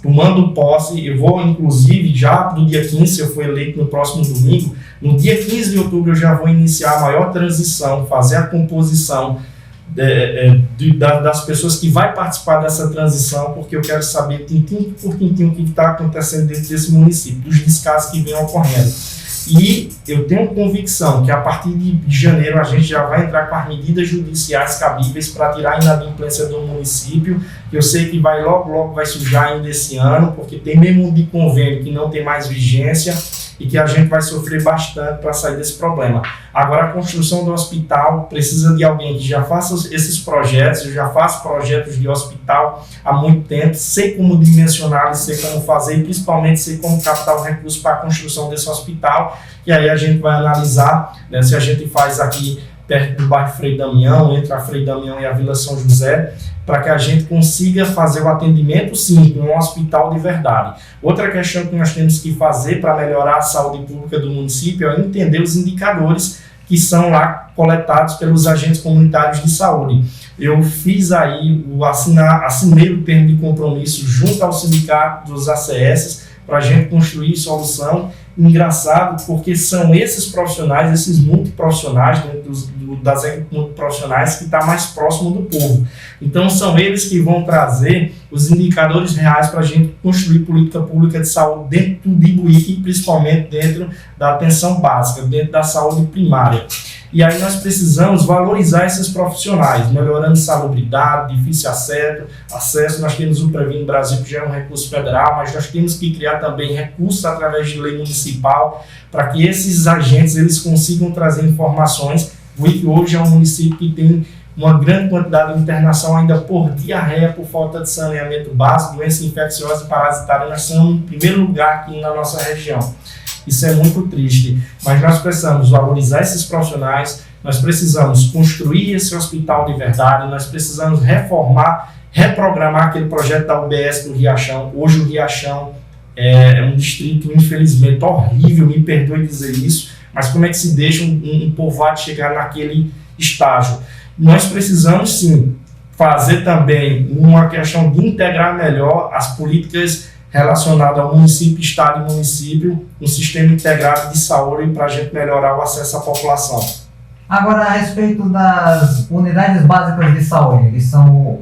Tomando posse, eu vou inclusive já no dia 15, se eu for eleito no próximo domingo, no dia 15 de outubro eu já vou iniciar a maior transição, fazer a composição das pessoas que vai participar dessa transição, porque eu quero saber tintim por tintim o que está acontecendo dentro desse município, dos descasos que vem ocorrendo. E eu tenho convicção que a partir de janeiro a gente já vai entrar com as medidas judiciais cabíveis para tirar a inadimplência do município, que eu sei que logo vai sujar ainda esse ano, porque tem mesmo de convênio que não tem mais vigência e que a gente vai sofrer bastante para sair desse problema. Agora, a construção do hospital precisa de alguém que já faça esses projetos. Eu já faço projetos de hospital há muito tempo, sei como dimensionar, sei como fazer e principalmente sei como captar o recurso para a construção desse hospital. E aí a gente vai analisar, né, se a gente faz aqui perto do bairro Frei Damião, entre a Frei Damião e a Vila São José, para que a gente consiga fazer o atendimento, sim, em um hospital de verdade. Outra questão que nós temos que fazer para melhorar a saúde pública do município é entender os indicadores que são lá coletados pelos agentes comunitários de saúde. eu fiz aí, assinei o termo de compromisso junto ao sindicato dos ACS para a gente construir solução. Engraçado, porque são esses profissionais, esses multiprofissionais, dentro das equipes multiprofissionais, que está mais próximo do povo. Então, são eles que vão trazer os indicadores reais para a gente construir política pública de saúde dentro de Ibuíque, principalmente dentro da atenção básica, dentro da saúde primária. E aí nós precisamos valorizar esses profissionais, melhorando salubridade, difícil acesso. Nós temos o Previne Brasil, que já é um recurso federal, mas nós temos que criar também recursos através de lei municipal para que esses agentes eles consigam trazer informações. O Ibuíque hoje é um município que tem uma grande quantidade de internação ainda por diarreia, por falta de saneamento básico, doença infecciosa e parasitária. Nós somos em primeiro lugar aqui na nossa região. Isso é muito triste, mas nós precisamos valorizar esses profissionais, nós precisamos construir esse hospital de verdade, nós precisamos reformar, reprogramar aquele projeto da UBS do Riachão. Hoje o Riachão é um distrito, infelizmente, horrível, me perdoe dizer isso, mas como é que se deixa um povoado chegar naquele estágio? Nós precisamos, sim, fazer também uma questão de integrar melhor as políticas relacionado ao município, estado e município, um sistema integrado de saúde para a gente melhorar o acesso à população. Agora, a respeito das unidades básicas de saúde, que são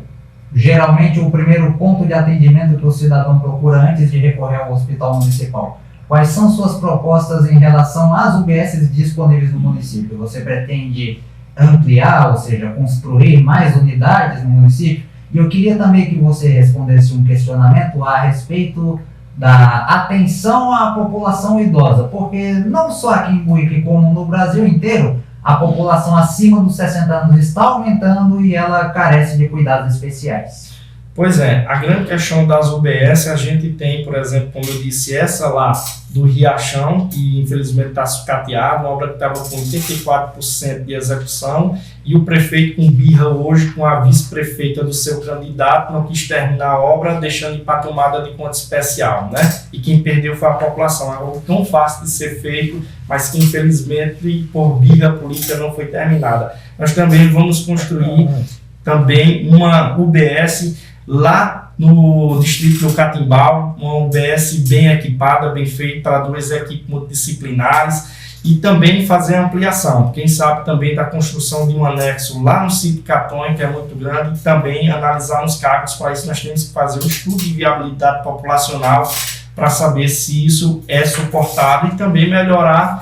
geralmente o primeiro ponto de atendimento que o cidadão procura antes de recorrer ao hospital municipal. Quais são suas propostas em relação às UBSs disponíveis no município? Você pretende ampliar, ou seja, construir mais unidades no município? E eu queria também que você respondesse um questionamento a respeito da atenção à população idosa, porque não só aqui em Ibuíque, como no Brasil inteiro, a população acima dos 60 anos está aumentando e ela carece de cuidados especiais. Pois é, a grande questão das UBS, a gente tem, por exemplo, como eu disse, essa lá do Riachão, que infelizmente está sucateada, uma obra que estava com 84% de execução, e o prefeito com birra hoje com a vice-prefeita do seu candidato não quis terminar a obra, deixando ir para a tomada de conta especial, né? E quem perdeu foi a população. É algo tão fácil de ser feito, mas que infelizmente por birra política não foi terminada. Nós também vamos construir também uma UBS lá no distrito do Catimbau, uma UBS bem equipada, bem feita para 2 equipes multidisciplinares, e também fazer a ampliação, quem sabe também da construção de um anexo lá no sítio Catonha, que é muito grande, e também analisar os cargos. Para isso nós temos que fazer um estudo de viabilidade populacional para saber se isso é suportado e também melhorar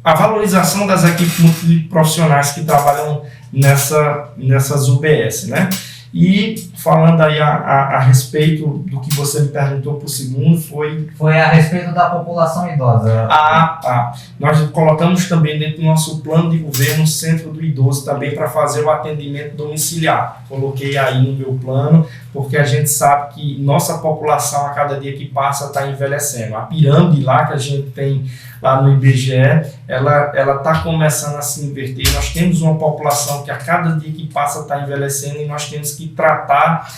a valorização das equipes multiprofissionais que trabalham nessas UBS, né? E falando aí a respeito do que você me perguntou por segundo, foi a respeito da população idosa. Nós colocamos também dentro do nosso plano de governo o Centro do Idoso também para fazer o atendimento domiciliar. Coloquei aí no meu plano, porque a gente sabe que nossa população a cada dia que passa está envelhecendo. A pirâmide lá que a gente tem lá no IBGE, ela está começando a se inverter. Nós temos uma população que a cada dia que passa está envelhecendo e nós temos que tratar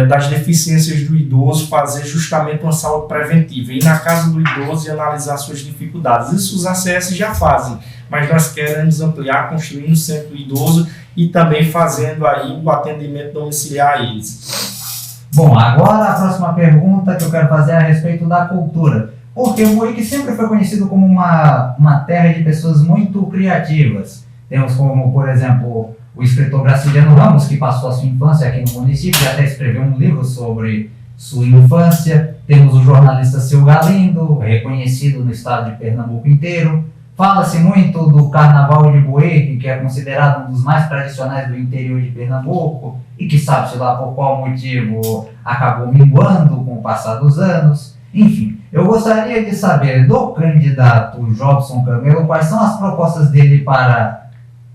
das deficiências do idoso, fazer justamente uma saúde preventiva, ir na casa do idoso e analisar suas dificuldades. Isso os ACS já fazem, mas nós queremos ampliar, construindo o centro do idoso e também fazendo aí o atendimento domiciliar a eles. Bom, agora a próxima pergunta que eu quero fazer é a respeito da cultura, porque o Ibuíque sempre foi conhecido como uma terra de pessoas muito criativas. Temos como, por exemplo, o escritor Graciliano Ramos, que passou a sua infância aqui no município e até escreveu um livro sobre sua infância. Temos o jornalista Seu Galindo, reconhecido no estado de Pernambuco inteiro. Fala-se muito do Carnaval de Ibuíque, que é considerado um dos mais tradicionais do interior de Pernambuco e que sabe-se lá por qual motivo acabou minguando com o passar dos anos. Enfim, eu gostaria de saber do candidato Jobson Camelo quais são as propostas dele para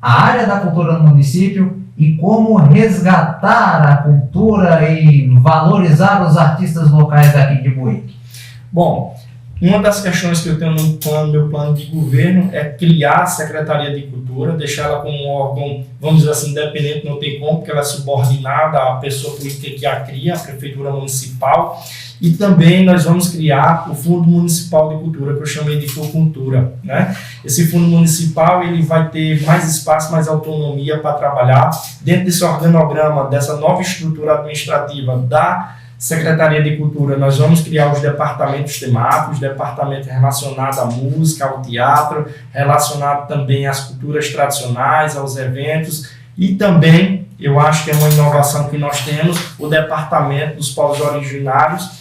a área da cultura no município e como resgatar a cultura e valorizar os artistas locais daqui de Ibuíque. Bom, Uma das questões que eu tenho no meu plano de governo é criar a Secretaria de Cultura, deixar ela como um órgão, vamos dizer assim, independente, não tem como, porque ela é subordinada à pessoa política que a cria, a Prefeitura Municipal. E também nós vamos criar o Fundo Municipal de Cultura, que eu chamei de FUCultura, né? Esse Fundo Municipal ele vai ter mais espaço, mais autonomia para trabalhar dentro desse organograma, dessa nova estrutura administrativa da Secretaria de Cultura. Nós vamos criar os departamentos temáticos, departamento relacionado à música, ao teatro, relacionado também às culturas tradicionais, aos eventos, e também, eu acho que é uma inovação que nós temos, o departamento dos povos originários,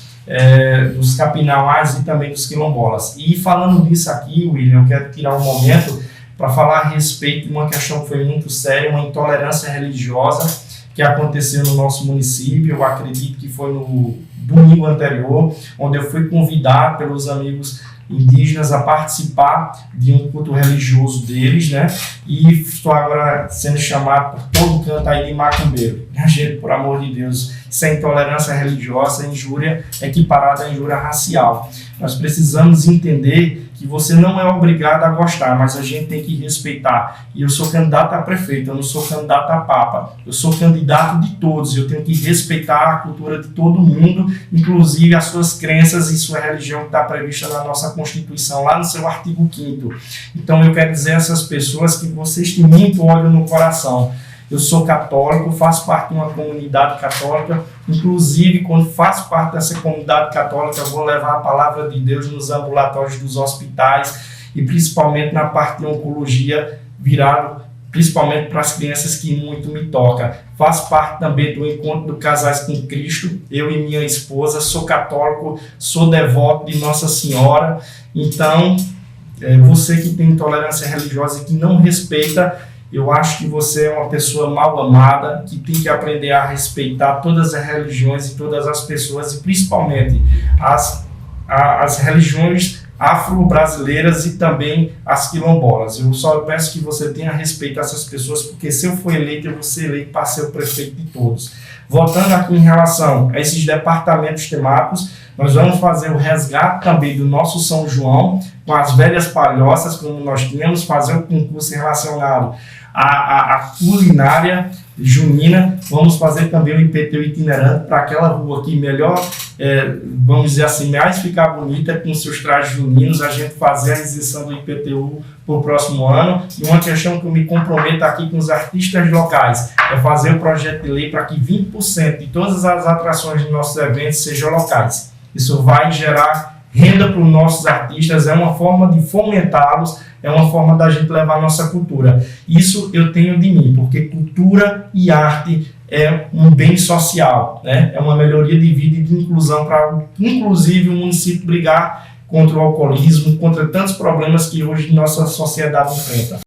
dos capinauás e também dos quilombolas. E falando disso aqui, William, eu quero tirar um momento para falar a respeito de uma questão que foi muito séria, uma intolerância religiosa que aconteceu no nosso município. Eu acredito que foi no domingo anterior, onde eu fui convidado pelos amigos indígenas a participar de um culto religioso deles, né? E estou agora sendo chamado por todo canto aí de macumbeiro. Gente, por amor de Deus, isso é intolerância religiosa, injúria equiparada à injúria racial. Nós precisamos entender que você não é obrigado a gostar, mas a gente tem que respeitar. E eu sou candidato a prefeito, eu não sou candidato a papa. Eu sou candidato de todos, eu tenho que respeitar a cultura de todo mundo, inclusive as suas crenças e sua religião que está prevista na nossa Constituição, lá no seu artigo 5º. Então eu quero dizer a essas pessoas que vocês têm muito óleo no coração. Eu sou católico, faço parte de uma comunidade católica, inclusive quando faço parte dessa comunidade católica, eu vou levar a palavra de Deus nos ambulatórios dos hospitais e principalmente na parte de oncologia, virado principalmente para as crianças, que muito me toca. Faço parte também do Encontro do Casais com Cristo, eu e minha esposa, sou católico, sou devoto de Nossa Senhora. Então, você que tem intolerância religiosa e que não respeita, eu acho que você é uma pessoa mal amada, que tem que aprender a respeitar todas as religiões e todas as pessoas, e principalmente as religiões afro-brasileiras e também as quilombolas. Eu só peço que você tenha respeito a essas pessoas, porque se eu for eleito, eu vou ser eleito para ser o prefeito de todos. Voltando aqui em relação a esses departamentos temáticos, nós vamos fazer o resgate também do nosso São João, com as velhas palhoças, como nós tínhamos, fazer um concurso relacionado à culinária junina. Vamos fazer também o IPTU itinerante para aquela rua que melhor, vamos dizer assim, mais ficar bonita com seus trajes juninos, a gente fazer a isenção do IPTU para o próximo ano. E uma questão que eu me comprometo aqui com os artistas locais é fazer o projeto de lei para que 20% de todas as atrações de nossos eventos sejam locais. Isso vai gerar renda para os nossos artistas, é uma forma de fomentá-los, é uma forma da gente levar a nossa cultura. Isso eu tenho de mim, porque cultura e arte é um bem social, né? É uma melhoria de vida e de inclusão para, inclusive, o município brigar contra o alcoolismo, contra tantos problemas que hoje nossa sociedade enfrenta.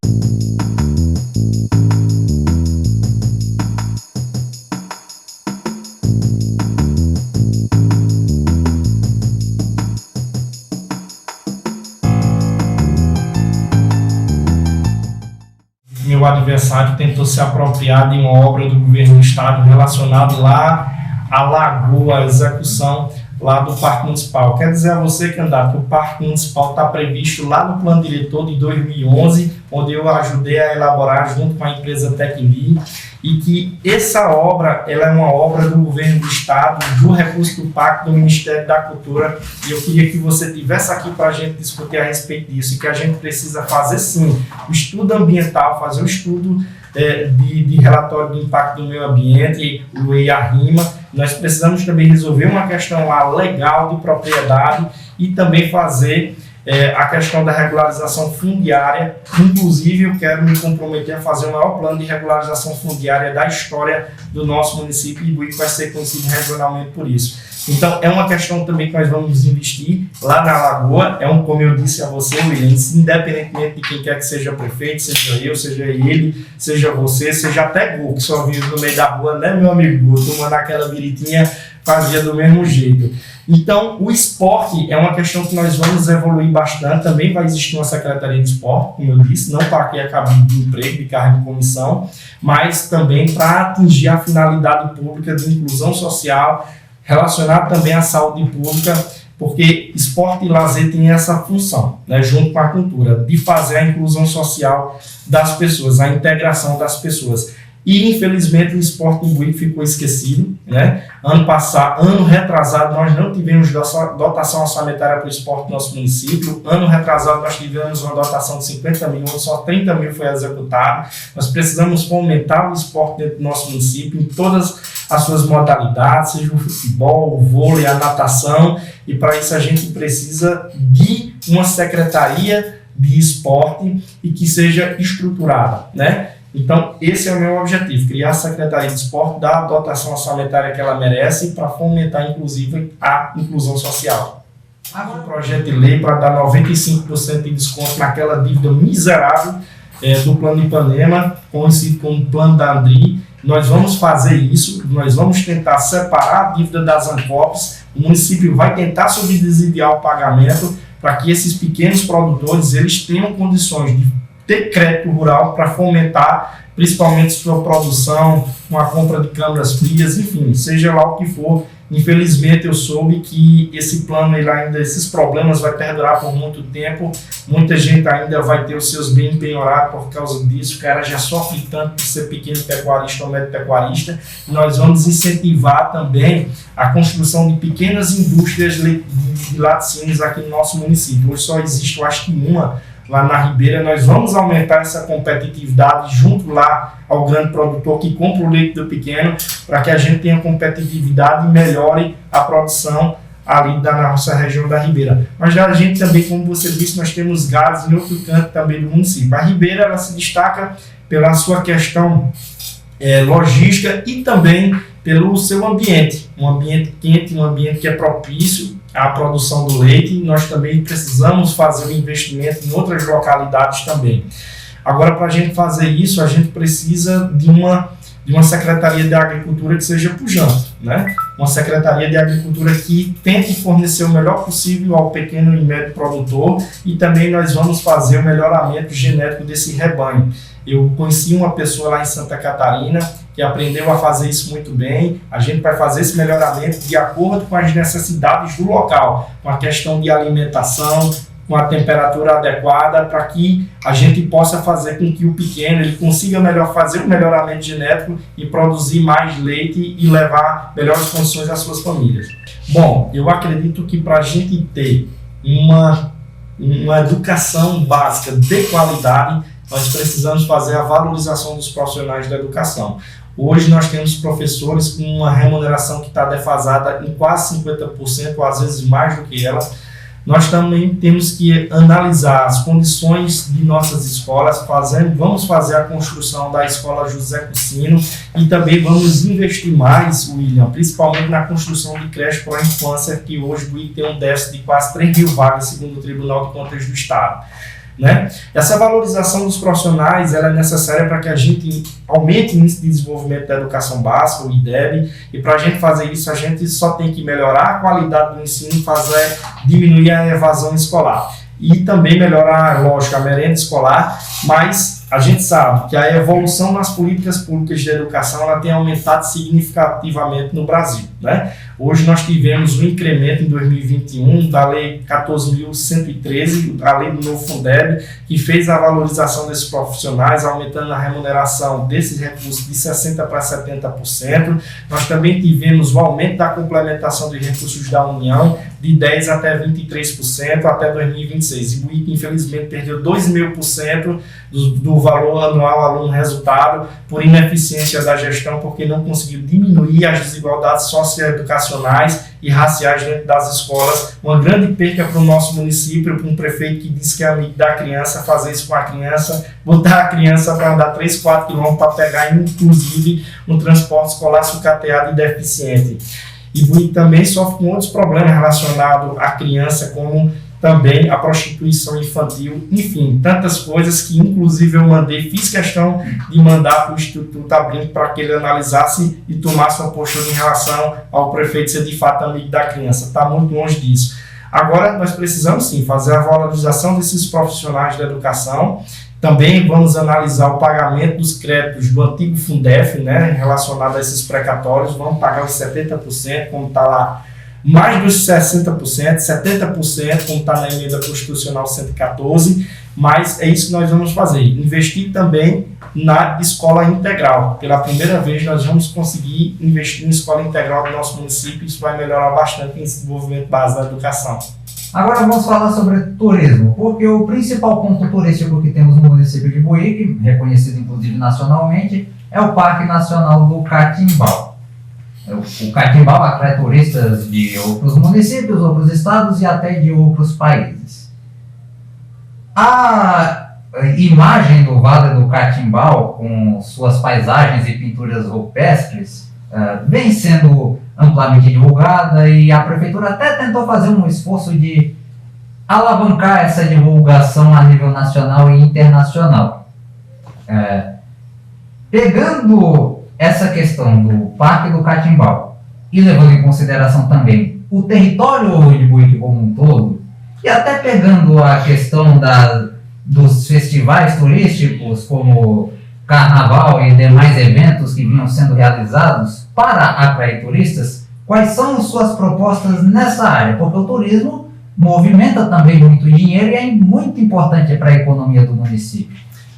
O adversário tentou se apropriar de uma obra do governo do estado relacionada lá à lagoa, à execução lá do Parque Municipal. Quer dizer a você, candidato, que o Parque Municipal está previsto lá no plano diretor de 2011, onde eu ajudei a elaborar junto com a empresa Tecni, e que essa obra ela é uma obra do governo do estado, do recurso do Pacto do Ministério da Cultura, e eu queria que você estivesse aqui para a gente discutir a respeito disso, e que a gente precisa fazer sim o estudo ambiental, fazer o estudo de relatório do impacto do meio ambiente, o EIA-RIMA. Nós precisamos também resolver uma questão lá legal de propriedade e também fazer a questão da regularização fundiária. Inclusive, eu quero me comprometer a fazer o maior plano de regularização fundiária da história do nosso município, e Ibuí vai ser conhecido regionalmente por isso. Então, é uma questão também que nós vamos investir lá na Lagoa. Como eu disse a você, William, independentemente de quem quer que seja prefeito, seja eu, seja ele, seja você, seja até Gu, que só vive no meio da rua, né, meu amigo Gu? Tomando aquela viritinha, fazia do mesmo jeito. Então, o esporte é uma questão que nós vamos evoluir bastante. Também vai existir uma Secretaria de Esporte, como eu disse, não para que acabe de emprego, de cargo de comissão, mas também para atingir a finalidade pública de inclusão social, relacionado também à saúde pública, porque esporte e lazer tem essa função, né, junto com a cultura, de fazer a inclusão social das pessoas, a integração das pessoas. E, infelizmente, o esporte em Buíque ficou esquecido, né? Ano retrasado, nós não tivemos dotação orçamentária para o esporte no nosso município. Ano retrasado, nós tivemos uma dotação de 50 mil, onde só 30 mil foi executado. Nós precisamos fomentar o esporte dentro do nosso município, em todas as suas modalidades, seja o futebol, o vôlei, a natação. E, para isso, a gente precisa de uma secretaria de esporte e que seja estruturada, né? Então, esse é o meu objetivo, criar a Secretaria de Esporte, dar a dotação orçamentária que ela merece para fomentar, inclusive, a inclusão social. Agora, um projeto de lei para dar 95% de desconto naquela dívida miserável do Plano Ipanema, conhecido como Plano da Andri. Nós vamos fazer isso, nós vamos tentar separar a dívida das ANCOPs, o município vai tentar subsidiar o pagamento para que esses pequenos produtores eles tenham condições de ter crédito rural para fomentar principalmente sua produção, com a compra de câmaras frias, enfim, seja lá o que for. Infelizmente eu soube que esse plano, esses problemas vai perdurar por muito tempo, muita gente ainda vai ter os seus bens penhorados por causa disso, o cara já sofre tanto por ser pequeno pecuarista ou médio pecuarista. Nós vamos incentivar também a construção de pequenas indústrias de laticínios aqui no nosso município. Hoje só existe, eu acho que uma, lá na Ribeira. Nós vamos aumentar essa competitividade junto lá ao grande produtor que compra o leite do pequeno, para que a gente tenha competitividade e melhore a produção ali da nossa região da Ribeira. Mas a gente também, como você disse, nós temos gados em outro canto também do município. A Ribeira ela se destaca pela sua questão logística e também pelo seu ambiente, um ambiente quente, um ambiente que é propício à produção do leite. Nós também precisamos fazer um investimento em outras localidades também. Agora, para a gente fazer isso, a gente precisa de uma Secretaria de Agricultura que seja pujante, né? Uma Secretaria de Agricultura que tente fornecer o melhor possível ao pequeno e médio produtor, e também nós vamos fazer o melhoramento genético desse rebanho. Eu conheci uma pessoa lá em Santa Catarina que aprendeu a fazer isso muito bem. A gente vai fazer esse melhoramento de acordo com as necessidades do local, com a questão de alimentação, com a temperatura adequada, para que a gente possa fazer com que o pequeno ele consiga fazer o melhoramento genético e produzir mais leite e levar melhores condições às suas famílias. Bom, eu acredito que para a gente ter uma educação básica de qualidade, nós precisamos fazer a valorização dos profissionais da educação. Hoje nós temos professores com uma remuneração que está defasada em quase 50%, ou às vezes mais do que ela. Nós também temos que analisar as condições de nossas escolas, vamos fazer a construção da escola José Cucino e também vamos investir mais, William, principalmente na construção de creche para a infância, que hoje o Buíque tem um déficit de quase 3 mil vagas, segundo o Tribunal de Contas do Estado. Né? Essa valorização dos profissionais ela é necessária para que a gente aumente o índice de desenvolvimento da educação básica, o IDEB, e para a gente fazer isso a gente só tem que melhorar a qualidade do ensino, diminuir a evasão escolar e também melhorar, lógico, a merenda escolar, mas a gente sabe que a evolução nas políticas públicas de educação ela tem aumentado significativamente no Brasil, né? Hoje nós tivemos um incremento em 2021 da Lei 14.113, a Lei do novo Fundeb, que fez a valorização desses profissionais, aumentando a remuneração desses recursos de 60% para 70%. Nós também tivemos o aumento da complementação de recursos da União de 10% até 23% até 2026. E o Buíque, infelizmente, perdeu 2.000% do valor anual aluno resultado por ineficiência da gestão, porque não conseguiu diminuir as desigualdades socioeducacionais e raciais dentro das escolas. Uma grande perca para o nosso município, para um prefeito que diz que é amigo da criança, fazer isso com a criança, botar a criança para andar 3, 4 quilômetros para pegar, inclusive, um transporte escolar sucateado e deficiente. E o Buíque também sofre com outros problemas relacionados à criança, como também a prostituição infantil, enfim, tantas coisas que inclusive eu fiz questão de mandar para o Instituto Abrindo para que ele analisasse e tomasse uma postura em relação ao prefeito ser de fato amigo da criança. Está muito longe disso. Agora nós precisamos sim fazer a valorização desses profissionais da educação. Também vamos analisar o pagamento dos créditos do antigo Fundef, né, relacionado a esses precatórios. Vamos pagar os 70%, como está lá mais dos 60%, 70%, como está na emenda constitucional 114, mas é isso que nós vamos fazer, investir também na escola integral. Pela primeira vez nós vamos conseguir investir em escola integral do nosso município, isso vai melhorar bastante o desenvolvimento base da educação. Agora vamos falar sobre turismo, porque o principal ponto turístico que temos no município de Buíque, reconhecido inclusive nacionalmente, é o Parque Nacional do Catimbau. O Catimbau atrai turistas de outros municípios, outros estados e até de outros países. A imagem do Vale do Catimbau, com suas paisagens e pinturas rupestres, vem sendo amplamente divulgada e a prefeitura até tentou fazer um esforço de alavancar essa divulgação a nível nacional e internacional. Pegando essa questão do Parque do Catimbau e levando em consideração também o território de Buíque como um todo, e até pegando a questão dos festivais turísticos como Carnaval e demais eventos que vinham sendo realizados para atrair turistas, quais são suas propostas nessa área? Porque o turismo movimenta também muito dinheiro e é muito importante para a economia do município.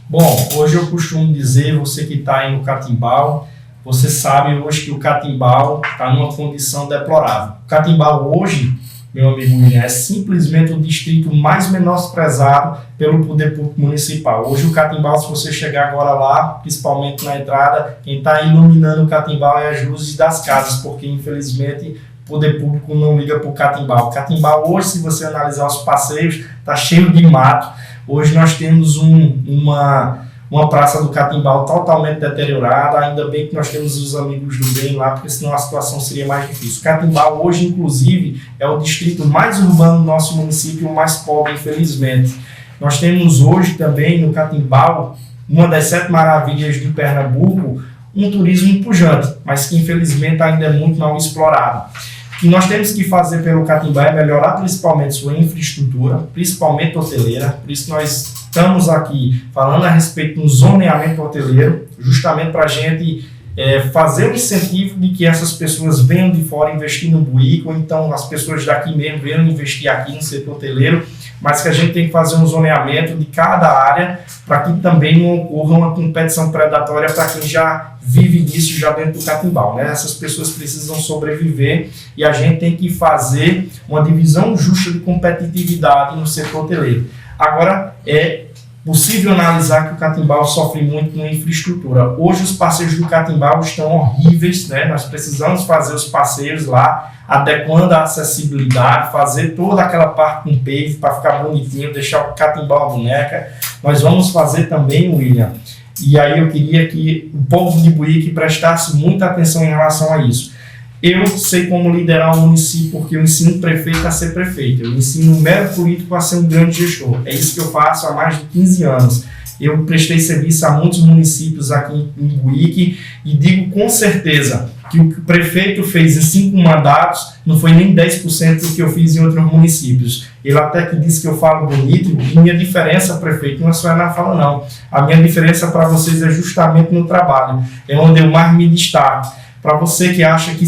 Bom, hoje eu costumo dizer, você que está aí no Catimbau, você sabe hoje que o Catimbau está numa condição deplorável. O Catimbau hoje, meu amigo William, é simplesmente o distrito mais menosprezado pelo poder público municipal. Hoje o Catimbau, se você chegar agora lá, principalmente na entrada, quem está iluminando o Catimbau é as luzes das casas, porque infelizmente o poder público não liga para o Catimbau. O Catimbau hoje, se você analisar os passeios, está cheio de mato. Hoje nós temos uma praça do Catimbau totalmente deteriorada, ainda bem que nós temos os amigos do bem lá, porque senão a situação seria mais difícil. O Catimbau hoje, inclusive, é o distrito mais urbano do nosso município, o mais pobre, infelizmente. Nós temos hoje também no Catimbau, uma das 7 maravilhas de Pernambuco, um turismo pujante, mas que infelizmente ainda é muito mal explorado. O que nós temos que fazer pelo Catimbau é melhorar principalmente sua infraestrutura, principalmente hoteleira. Por isso nós estamos aqui falando a respeito do zoneamento hoteleiro, justamente para a gente fazer o incentivo de que essas pessoas venham de fora investir no Buíque, ou então as pessoas daqui mesmo venham investir aqui no setor hoteleiro, mas que a gente tem que fazer um zoneamento de cada área para que também não ocorra uma competição predatória para quem já vive disso já dentro do Catimbau, né? Essas pessoas precisam sobreviver e a gente tem que fazer uma divisão justa de competitividade no setor hoteleiro. Agora, é possível analisar que o Catimbau sofre muito com infraestrutura. Hoje os passeios do Catimbau estão horríveis, né? Nós precisamos fazer os passeios lá, adequando a acessibilidade, fazer toda aquela parte com pave para ficar bonitinho, deixar o Catimbau a boneca. Nós vamos fazer também, William, e aí eu queria que o povo de Buíque prestasse muita atenção em relação a isso. Eu sei como liderar um município, porque eu ensino o prefeito a ser prefeito. Eu ensino o mero político a ser um grande gestor. É isso que eu faço há mais de 15 anos. Eu prestei serviço a muitos municípios aqui em Buíque e digo com certeza que o que o prefeito fez em 5 mandatos não foi nem 10% do que eu fiz em outros municípios. Ele até que disse que eu falo bonito, e minha diferença, prefeito, não é só na fala não. A minha diferença para vocês é justamente no trabalho. É onde eu mais me destaco. Para você que acha que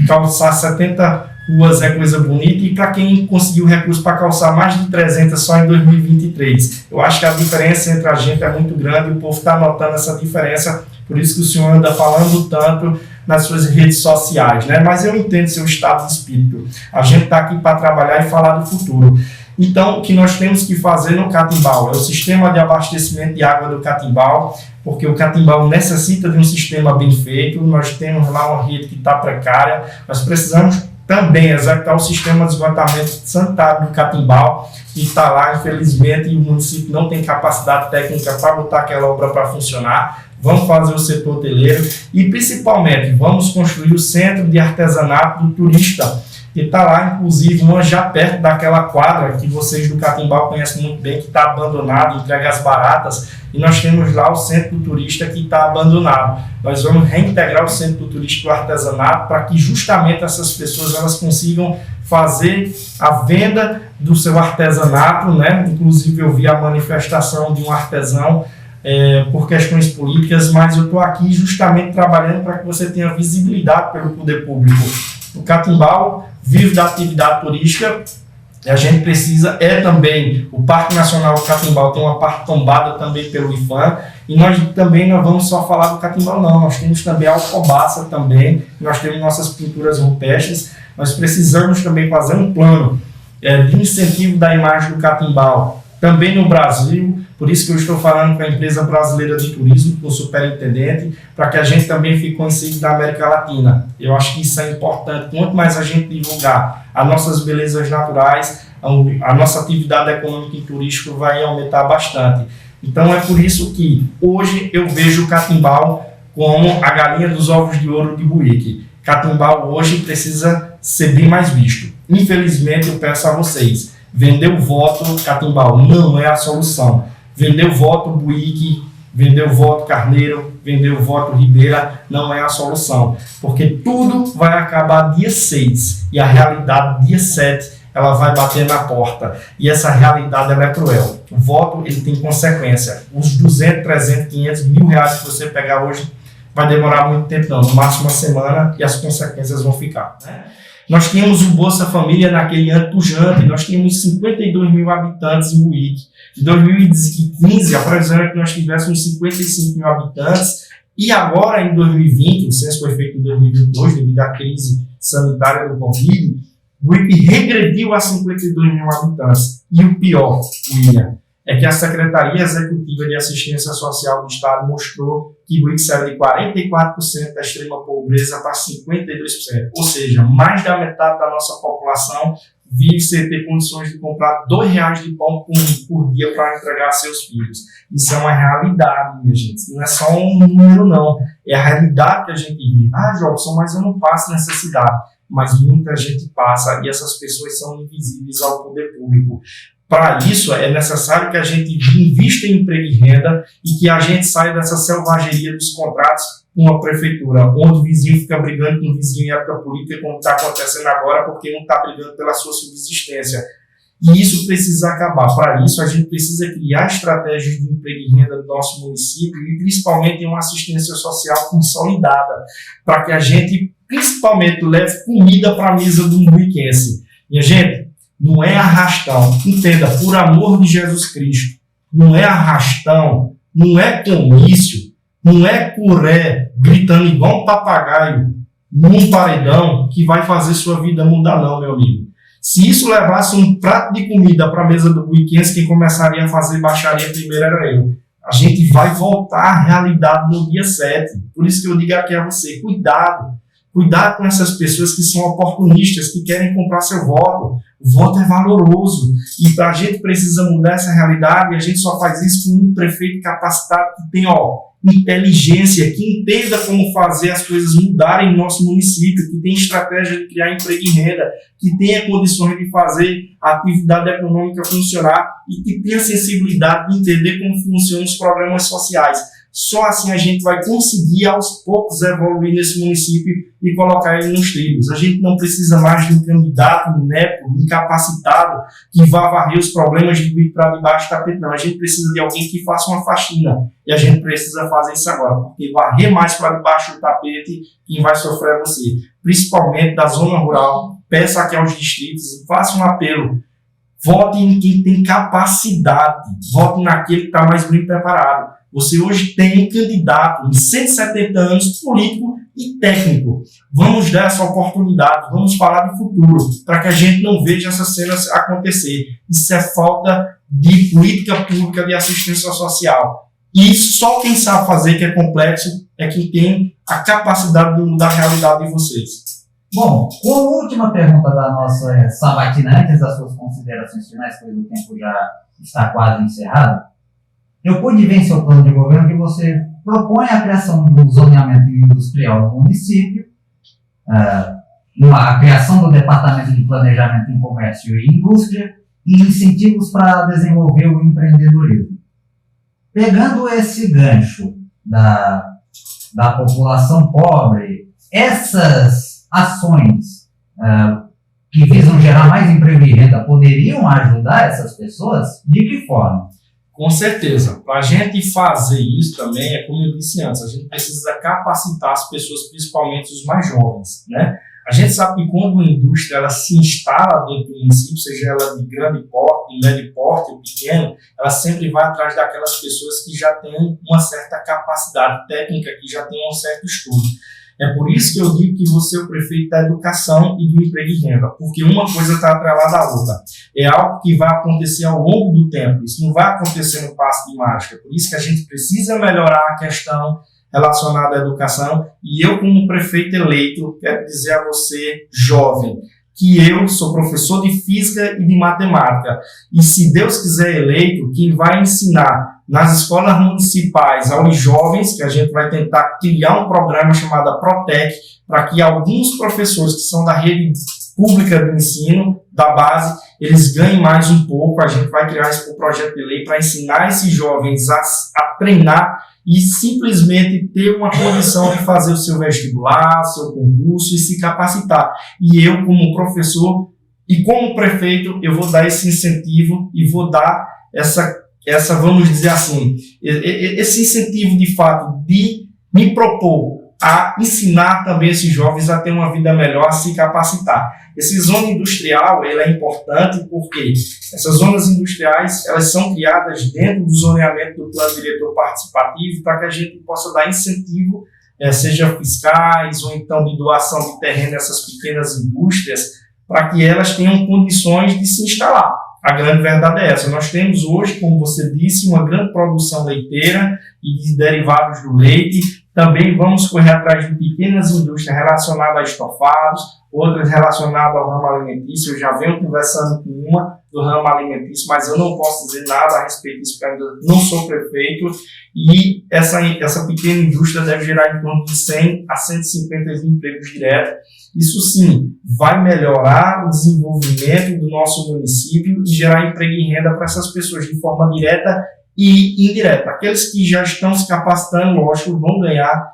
calçar 70 ruas é coisa bonita, e para quem conseguiu recurso para calçar mais de 300 só em 2023. Eu acho que a diferença entre a gente é muito grande e o povo está notando essa diferença, por isso que o senhor anda falando tanto nas suas redes sociais, né? Mas eu entendo seu estado de espírito. A gente está aqui para trabalhar e falar do futuro. Então, o que nós temos que fazer no Catimbau é o sistema de abastecimento de água do Catimbau, porque o Catimbau necessita de um sistema bem feito. Nós temos lá uma rede que está precária. Nós precisamos também executar o sistema de esgotamento sanitário do Catimbau, que está lá, infelizmente, e o município não tem capacidade técnica para botar aquela obra para funcionar. Vamos fazer o setor hoteleiro e, principalmente, vamos construir o centro de artesanato do turista, que está lá, inclusive, já perto daquela quadra que vocês do Catimbau conhecem muito bem, que está abandonado, entrega as baratas, e nós temos lá o centro do turista que está abandonado. Nós vamos reintegrar o centro do turista do artesanato para que justamente essas pessoas elas consigam fazer a venda do seu artesanato, né? Inclusive eu vi a manifestação de um artesão por questões políticas, mas eu estou aqui justamente trabalhando para que você tenha visibilidade pelo poder público. O Catimbau vive da atividade turística. A gente precisa, também, o Parque Nacional do Catimbau tem uma parte tombada também pelo IPHAN, e nós também não vamos só falar do Catimbau não, nós temos também a Alcobaça também, nós temos nossas pinturas rupestres, nós precisamos também fazer um plano de incentivo da imagem do Catimbau, também no Brasil, por isso que eu estou falando com a empresa brasileira de turismo, com o superintendente, para que a gente também fique conhecido da América Latina. Eu acho que isso é importante. Quanto mais a gente divulgar as nossas belezas naturais, a nossa atividade econômica e turística vai aumentar bastante. Então é por isso que hoje eu vejo o Catimbau como a galinha dos ovos de ouro de Buíque. Catimbau hoje precisa ser bem mais visto. Infelizmente eu peço a vocês, vender o voto Catimbau não é a solução. Vender o voto Buíque, vender o voto Carneiro, vender o voto Ribeira não é a solução, porque tudo vai acabar dia 6 e a realidade dia 7 ela vai bater na porta e essa realidade ela é cruel. O voto ele tem consequência. Os 200, 300, 500 mil reais que você pegar hoje vai demorar muito tempo não, no máximo uma semana e as consequências vão ficar, né? Nós tínhamos o Bolsa Família naquele ano pujante, nós tínhamos 52 mil habitantes em Buíque. De 2015, a previsão é que nós tivéssemos 55 mil habitantes, e agora em 2020, o censo foi feito em 2022, devido à crise sanitária do Covid, Buíque regrediu a 52 mil habitantes. E o pior, William, é que a Secretaria Executiva de Assistência Social do Estado mostrou que Buíque saiu de 44% da extrema pobreza para 52%. Ou seja, mais da metade da nossa população vive sem ter condições de comprar R$2 de pão por dia para entregar a seus filhos. Isso é uma realidade, minha gente. Não é só um número, não. É a realidade que a gente vive. Jobson, mas eu não passo necessidade. Mas muita gente passa e essas pessoas são invisíveis ao poder público. Para isso, é necessário que a gente invista em emprego e renda e que a gente saia dessa selvageria dos contratos com a prefeitura, onde o vizinho fica brigando com o vizinho em época política, como está acontecendo agora, porque um está brigando pela sua subsistência. E isso precisa acabar. Para isso, a gente precisa criar estratégias de emprego e renda do nosso município e, principalmente, uma assistência social consolidada, para que a gente, principalmente, leve comida para a mesa do buiquense. Minha gente, não é arrastão. Entenda, por amor de Jesus Cristo, não é arrastão, não é comício, não é curé gritando igual um papagaio num paredão que vai fazer sua vida mudar, não, meu amigo. Se isso levasse um prato de comida para a mesa do buiquense, quem começaria a fazer baixaria primeiro era eu. A gente vai voltar à realidade no dia 7. Por isso que eu digo aqui a você, cuidado. Cuidado com essas pessoas que são oportunistas, que querem comprar seu voto. O voto é valoroso. E a gente precisa mudar essa realidade, e a gente só faz isso com um prefeito capacitado que tem, inteligência, que entenda como fazer as coisas mudarem no nosso município, que tem estratégia de criar emprego e renda, que tenha condições de fazer a atividade econômica funcionar e que tenha sensibilidade de entender como funcionam os programas sociais. Só assim a gente vai conseguir, aos poucos, evoluir nesse município e colocar ele nos trilhos. A gente não precisa mais de um candidato inepo, incapacitado, que vá varrer os problemas de vir para debaixo do tapete, não. A gente precisa de alguém que faça uma faxina. E a gente precisa fazer isso agora, porque varrer mais para debaixo do tapete, quem vai sofrer é você. Principalmente da zona rural. Peça aqui aos distritos, faça um apelo. Vote em quem tem capacidade. Vote naquele que está mais bem preparado. Você hoje tem um candidato de 170 anos, político e técnico. Vamos dar essa oportunidade, vamos falar de futuro, para que a gente não veja essas cenas acontecer. Isso é falta de política pública de assistência social. E só quem sabe fazer, que é complexo, é quem tem a capacidade de mudar a realidade de vocês. Bom, como última pergunta da nossa sabatina, antes das suas considerações finais, pois o tempo já está quase encerrado, eu pude ver em seu plano de governo que você propõe a criação do zoneamento industrial no município, a criação do Departamento de Planejamento em Comércio e Indústria e incentivos para desenvolver o empreendedorismo. Pegando esse gancho da população pobre, essas ações que visam gerar mais emprego e renda poderiam ajudar essas pessoas? De que forma? Com certeza. Para a gente fazer isso também, como eu disse antes, a gente precisa capacitar as pessoas, principalmente os mais jovens, né? A gente sabe que quando uma indústria ela se instala dentro do município, seja ela de grande porte, de médio porte ou pequeno, ela sempre vai atrás daquelas pessoas que já têm uma certa capacidade técnica, que já têm um certo estudo. É por isso que eu digo que você é o prefeito da educação e do emprego e renda, porque uma coisa está atrelada à outra. É algo que vai acontecer ao longo do tempo, isso não vai acontecer no passe de mágica. Por isso que a gente precisa melhorar a questão relacionada à educação. E eu, como prefeito eleito, quero dizer a você, jovem, que eu sou professor de física e de matemática. E se Deus quiser eleito, quem vai ensinar nas escolas municipais aos jovens, que a gente vai tentar criar um programa chamado Protec, para que alguns professores que são da rede pública de ensino, da base, eles ganhem mais um pouco. A gente vai criar esse projeto de lei para ensinar esses jovens a treinar e simplesmente ter uma condição de fazer o seu vestibular, seu concurso e se capacitar. E eu, como professor e como prefeito, eu vou dar esse incentivo e vou dar essa, vamos dizer assim, esse incentivo de fato de me propor a ensinar também esses jovens a ter uma vida melhor, a se capacitar. Essa zona industrial, ela é importante porque essas zonas industriais, elas são criadas dentro do zoneamento do plano diretor participativo para que a gente possa dar incentivo, seja fiscais ou então de doação de terreno nessas pequenas indústrias, para que elas tenham condições de se instalar. A grande verdade é essa. Nós temos hoje, como você disse, uma grande produção leiteira e de derivados do leite. Também vamos correr atrás de pequenas indústrias relacionadas a estofados, outras relacionadas ao ramo alimentício. Eu já venho conversando com uma do ramo alimentício, mas eu não posso dizer nada a respeito disso, porque ainda não sou prefeito. E essa pequena indústria deve gerar em torno de 100 a 150 empregos diretos. Isso sim, vai melhorar o desenvolvimento do nosso município e gerar emprego e renda para essas pessoas de forma direta e indireta. Aqueles que já estão se capacitando, lógico, vão ganhar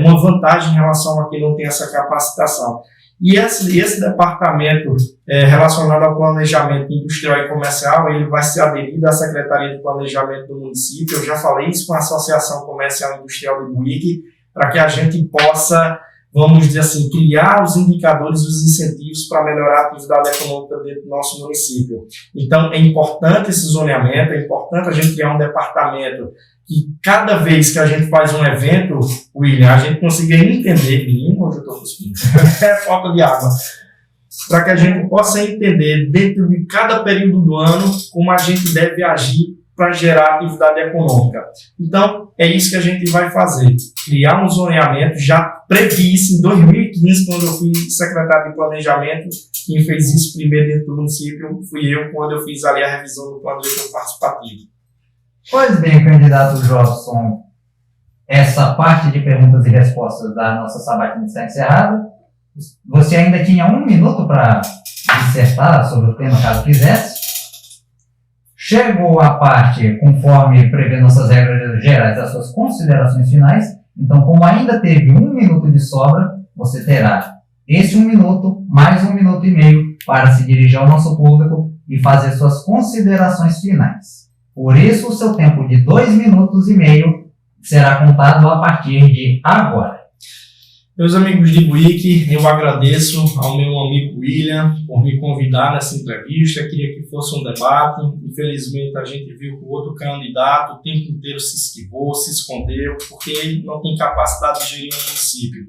uma vantagem em relação a quem não tem essa capacitação. E esse departamento relacionado ao planejamento industrial e comercial, ele vai ser aderido à Secretaria de Planejamento do município. Eu já falei isso com a Associação Comercial e Industrial de Buíque, para que a gente possa, vamos dizer assim, criar os indicadores, os incentivos para melhorar a atividade econômica dentro do nosso município. Então, é importante esse zoneamento, é importante a gente criar um departamento que cada vez que a gente faz um evento, William, a gente consiga entender, hoje eu estou cuspindo, é falta de água, para que a gente possa entender dentro de cada período do ano como a gente deve agir para gerar atividade econômica. Então, é isso que a gente vai fazer, criar um zoneamento. Já previ isso em 2015, quando eu fui secretário de planejamento. Quem fez isso primeiro dentro do município fui eu, quando eu fiz ali a revisão do plano diretor participativo. Pois bem, candidato Jobson, essa parte de perguntas e respostas da nossa sabatina está encerrada. Você ainda tinha 1 minuto para dissertar sobre o tema, caso quisesse. Chegou a parte, conforme prevê nossas regras gerais, das suas considerações finais. Então, como ainda teve 1 minuto de sobra, você terá esse 1 minuto, mais 1 minuto e meio, para se dirigir ao nosso público e fazer suas considerações finais. Por isso, o seu tempo de 2 minutos e meio será contado a partir de agora. Meus amigos de Buíque, eu agradeço ao meu amigo William por me convidar nessa entrevista. Queria que fosse um debate. Infelizmente, a gente viu que o outro candidato o tempo inteiro se esquivou, se escondeu, porque ele não tem capacidade de gerir um município.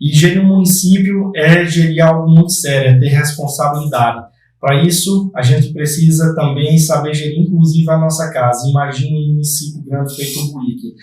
E gerir um município é gerir algo muito sério, é ter responsabilidade. Para isso, a gente precisa também saber gerir, inclusive, a nossa casa. Imagine um município grande feito o Buíque.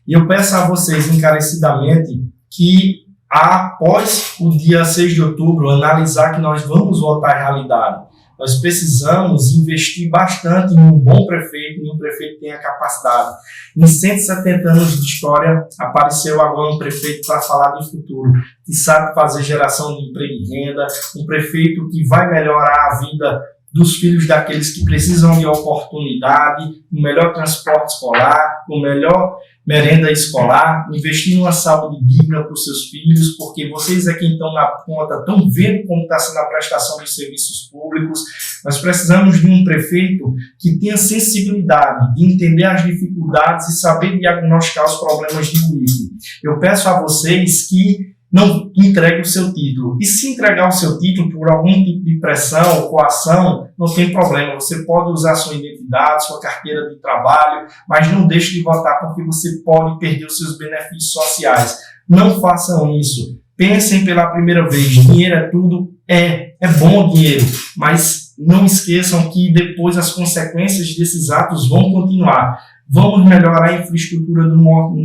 E eu peço a vocês, encarecidamente, que após o dia 6 de outubro, analisar que nós vamos voltar à realidade. Nós precisamos investir bastante em um bom prefeito, em um prefeito que tenha capacidade. Em 170 anos de história, apareceu agora um prefeito para falar de futuro, que sabe fazer geração de emprego e renda, um prefeito que vai melhorar a vida dos filhos daqueles que precisam de oportunidade, um melhor transporte escolar, um melhor merenda escolar, investir numa saúde digna para os seus filhos, porque vocês é quem estão na ponta, estão vendo como está sendo a prestação dos serviços públicos. Nós precisamos de um prefeito que tenha sensibilidade de entender as dificuldades e saber diagnosticar os problemas de Buíque. Eu peço a vocês que não entregue o seu título. E se entregar o seu título por algum tipo de pressão ou coação, não tem problema. Você pode usar sua identidade, sua carteira de trabalho, mas não deixe de votar porque você pode perder os seus benefícios sociais. Não façam isso. Pensem pela primeira vez. Dinheiro é tudo. É bom o dinheiro, mas não esqueçam que depois as consequências desses atos vão continuar. Vamos melhorar a infraestrutura do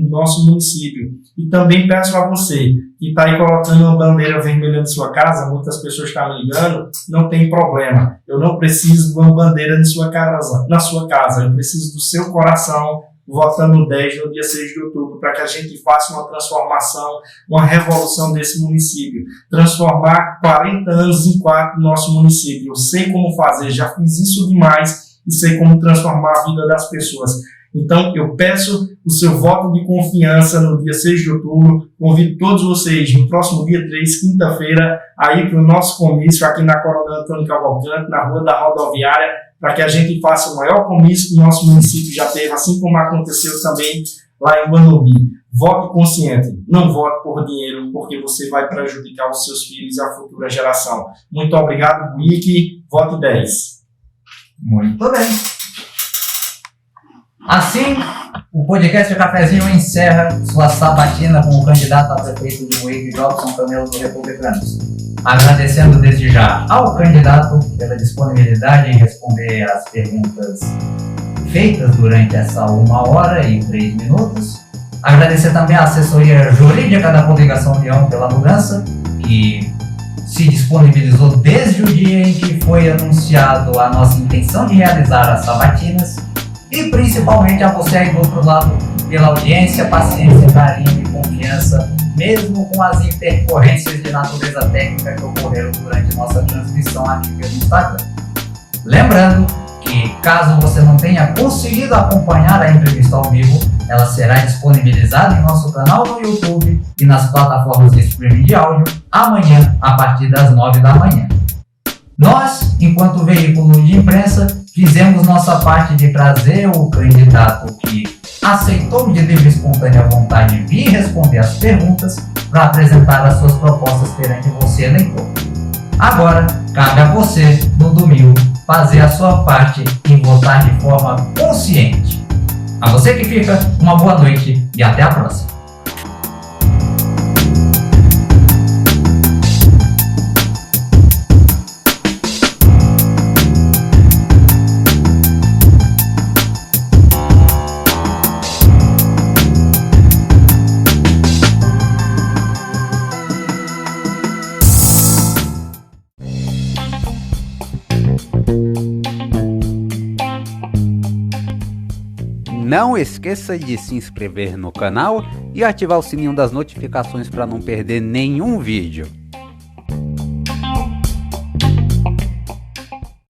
nosso município. E também peço a você que está aí colocando uma bandeira vermelha na sua casa, muitas pessoas estão me ligando, não tem problema. Eu não preciso de uma bandeira na sua casa. Eu preciso do seu coração votando no 10 no dia 6 de outubro, para que a gente faça uma transformação, uma revolução desse município. Transformar 40 anos em 4 no nosso município. Eu sei como fazer, já fiz isso demais e sei como transformar a vida das pessoas. Então, eu peço o seu voto de confiança no dia 6 de outubro. Convido todos vocês no próximo dia 3, quinta-feira, aí para o nosso comício aqui na Coronel Antônio Cavalcante, na Rua da Rodoviária, para que a gente faça o maior comício que o nosso município já teve, assim como aconteceu também lá em Guanubi. Vote consciente, não vote por dinheiro, porque você vai prejudicar os seus filhos e a futura geração. Muito obrigado, Buíque. Vote 10. Muito bem. Assim, o podcast Cafezinho encerra sua sabatina com o candidato a prefeito de Moíque, Jobson Camelo do Republicanos. Agradecendo desde já ao candidato pela disponibilidade em responder às perguntas feitas durante essa 1h03. Agradecer também à assessoria jurídica da Coligação União pela Mudança, que se disponibilizou desde o dia em que foi anunciado a nossa intenção de realizar as sabatinas. E principalmente a você aí do outro lado, pela audiência, paciência, carinho e confiança, mesmo com as intercorrências de natureza técnica que ocorreram durante nossa transmissão aqui pelo Instagram. Lembrando que, caso você não tenha conseguido acompanhar a entrevista ao vivo, ela será disponibilizada em nosso canal no YouTube e nas plataformas de streaming de áudio amanhã, a partir das 9 da manhã. Nós, enquanto veículo de imprensa, fizemos nossa parte de trazer o candidato que aceitou de livre e espontânea vontade vir responder as perguntas para apresentar as suas propostas perante você, eleitor. Agora, cabe a você, no domingo, fazer a sua parte e votar de forma consciente. A você que fica, uma boa noite e até a próxima. Não esqueça de se inscrever no canal e ativar o sininho das notificações para não perder nenhum vídeo.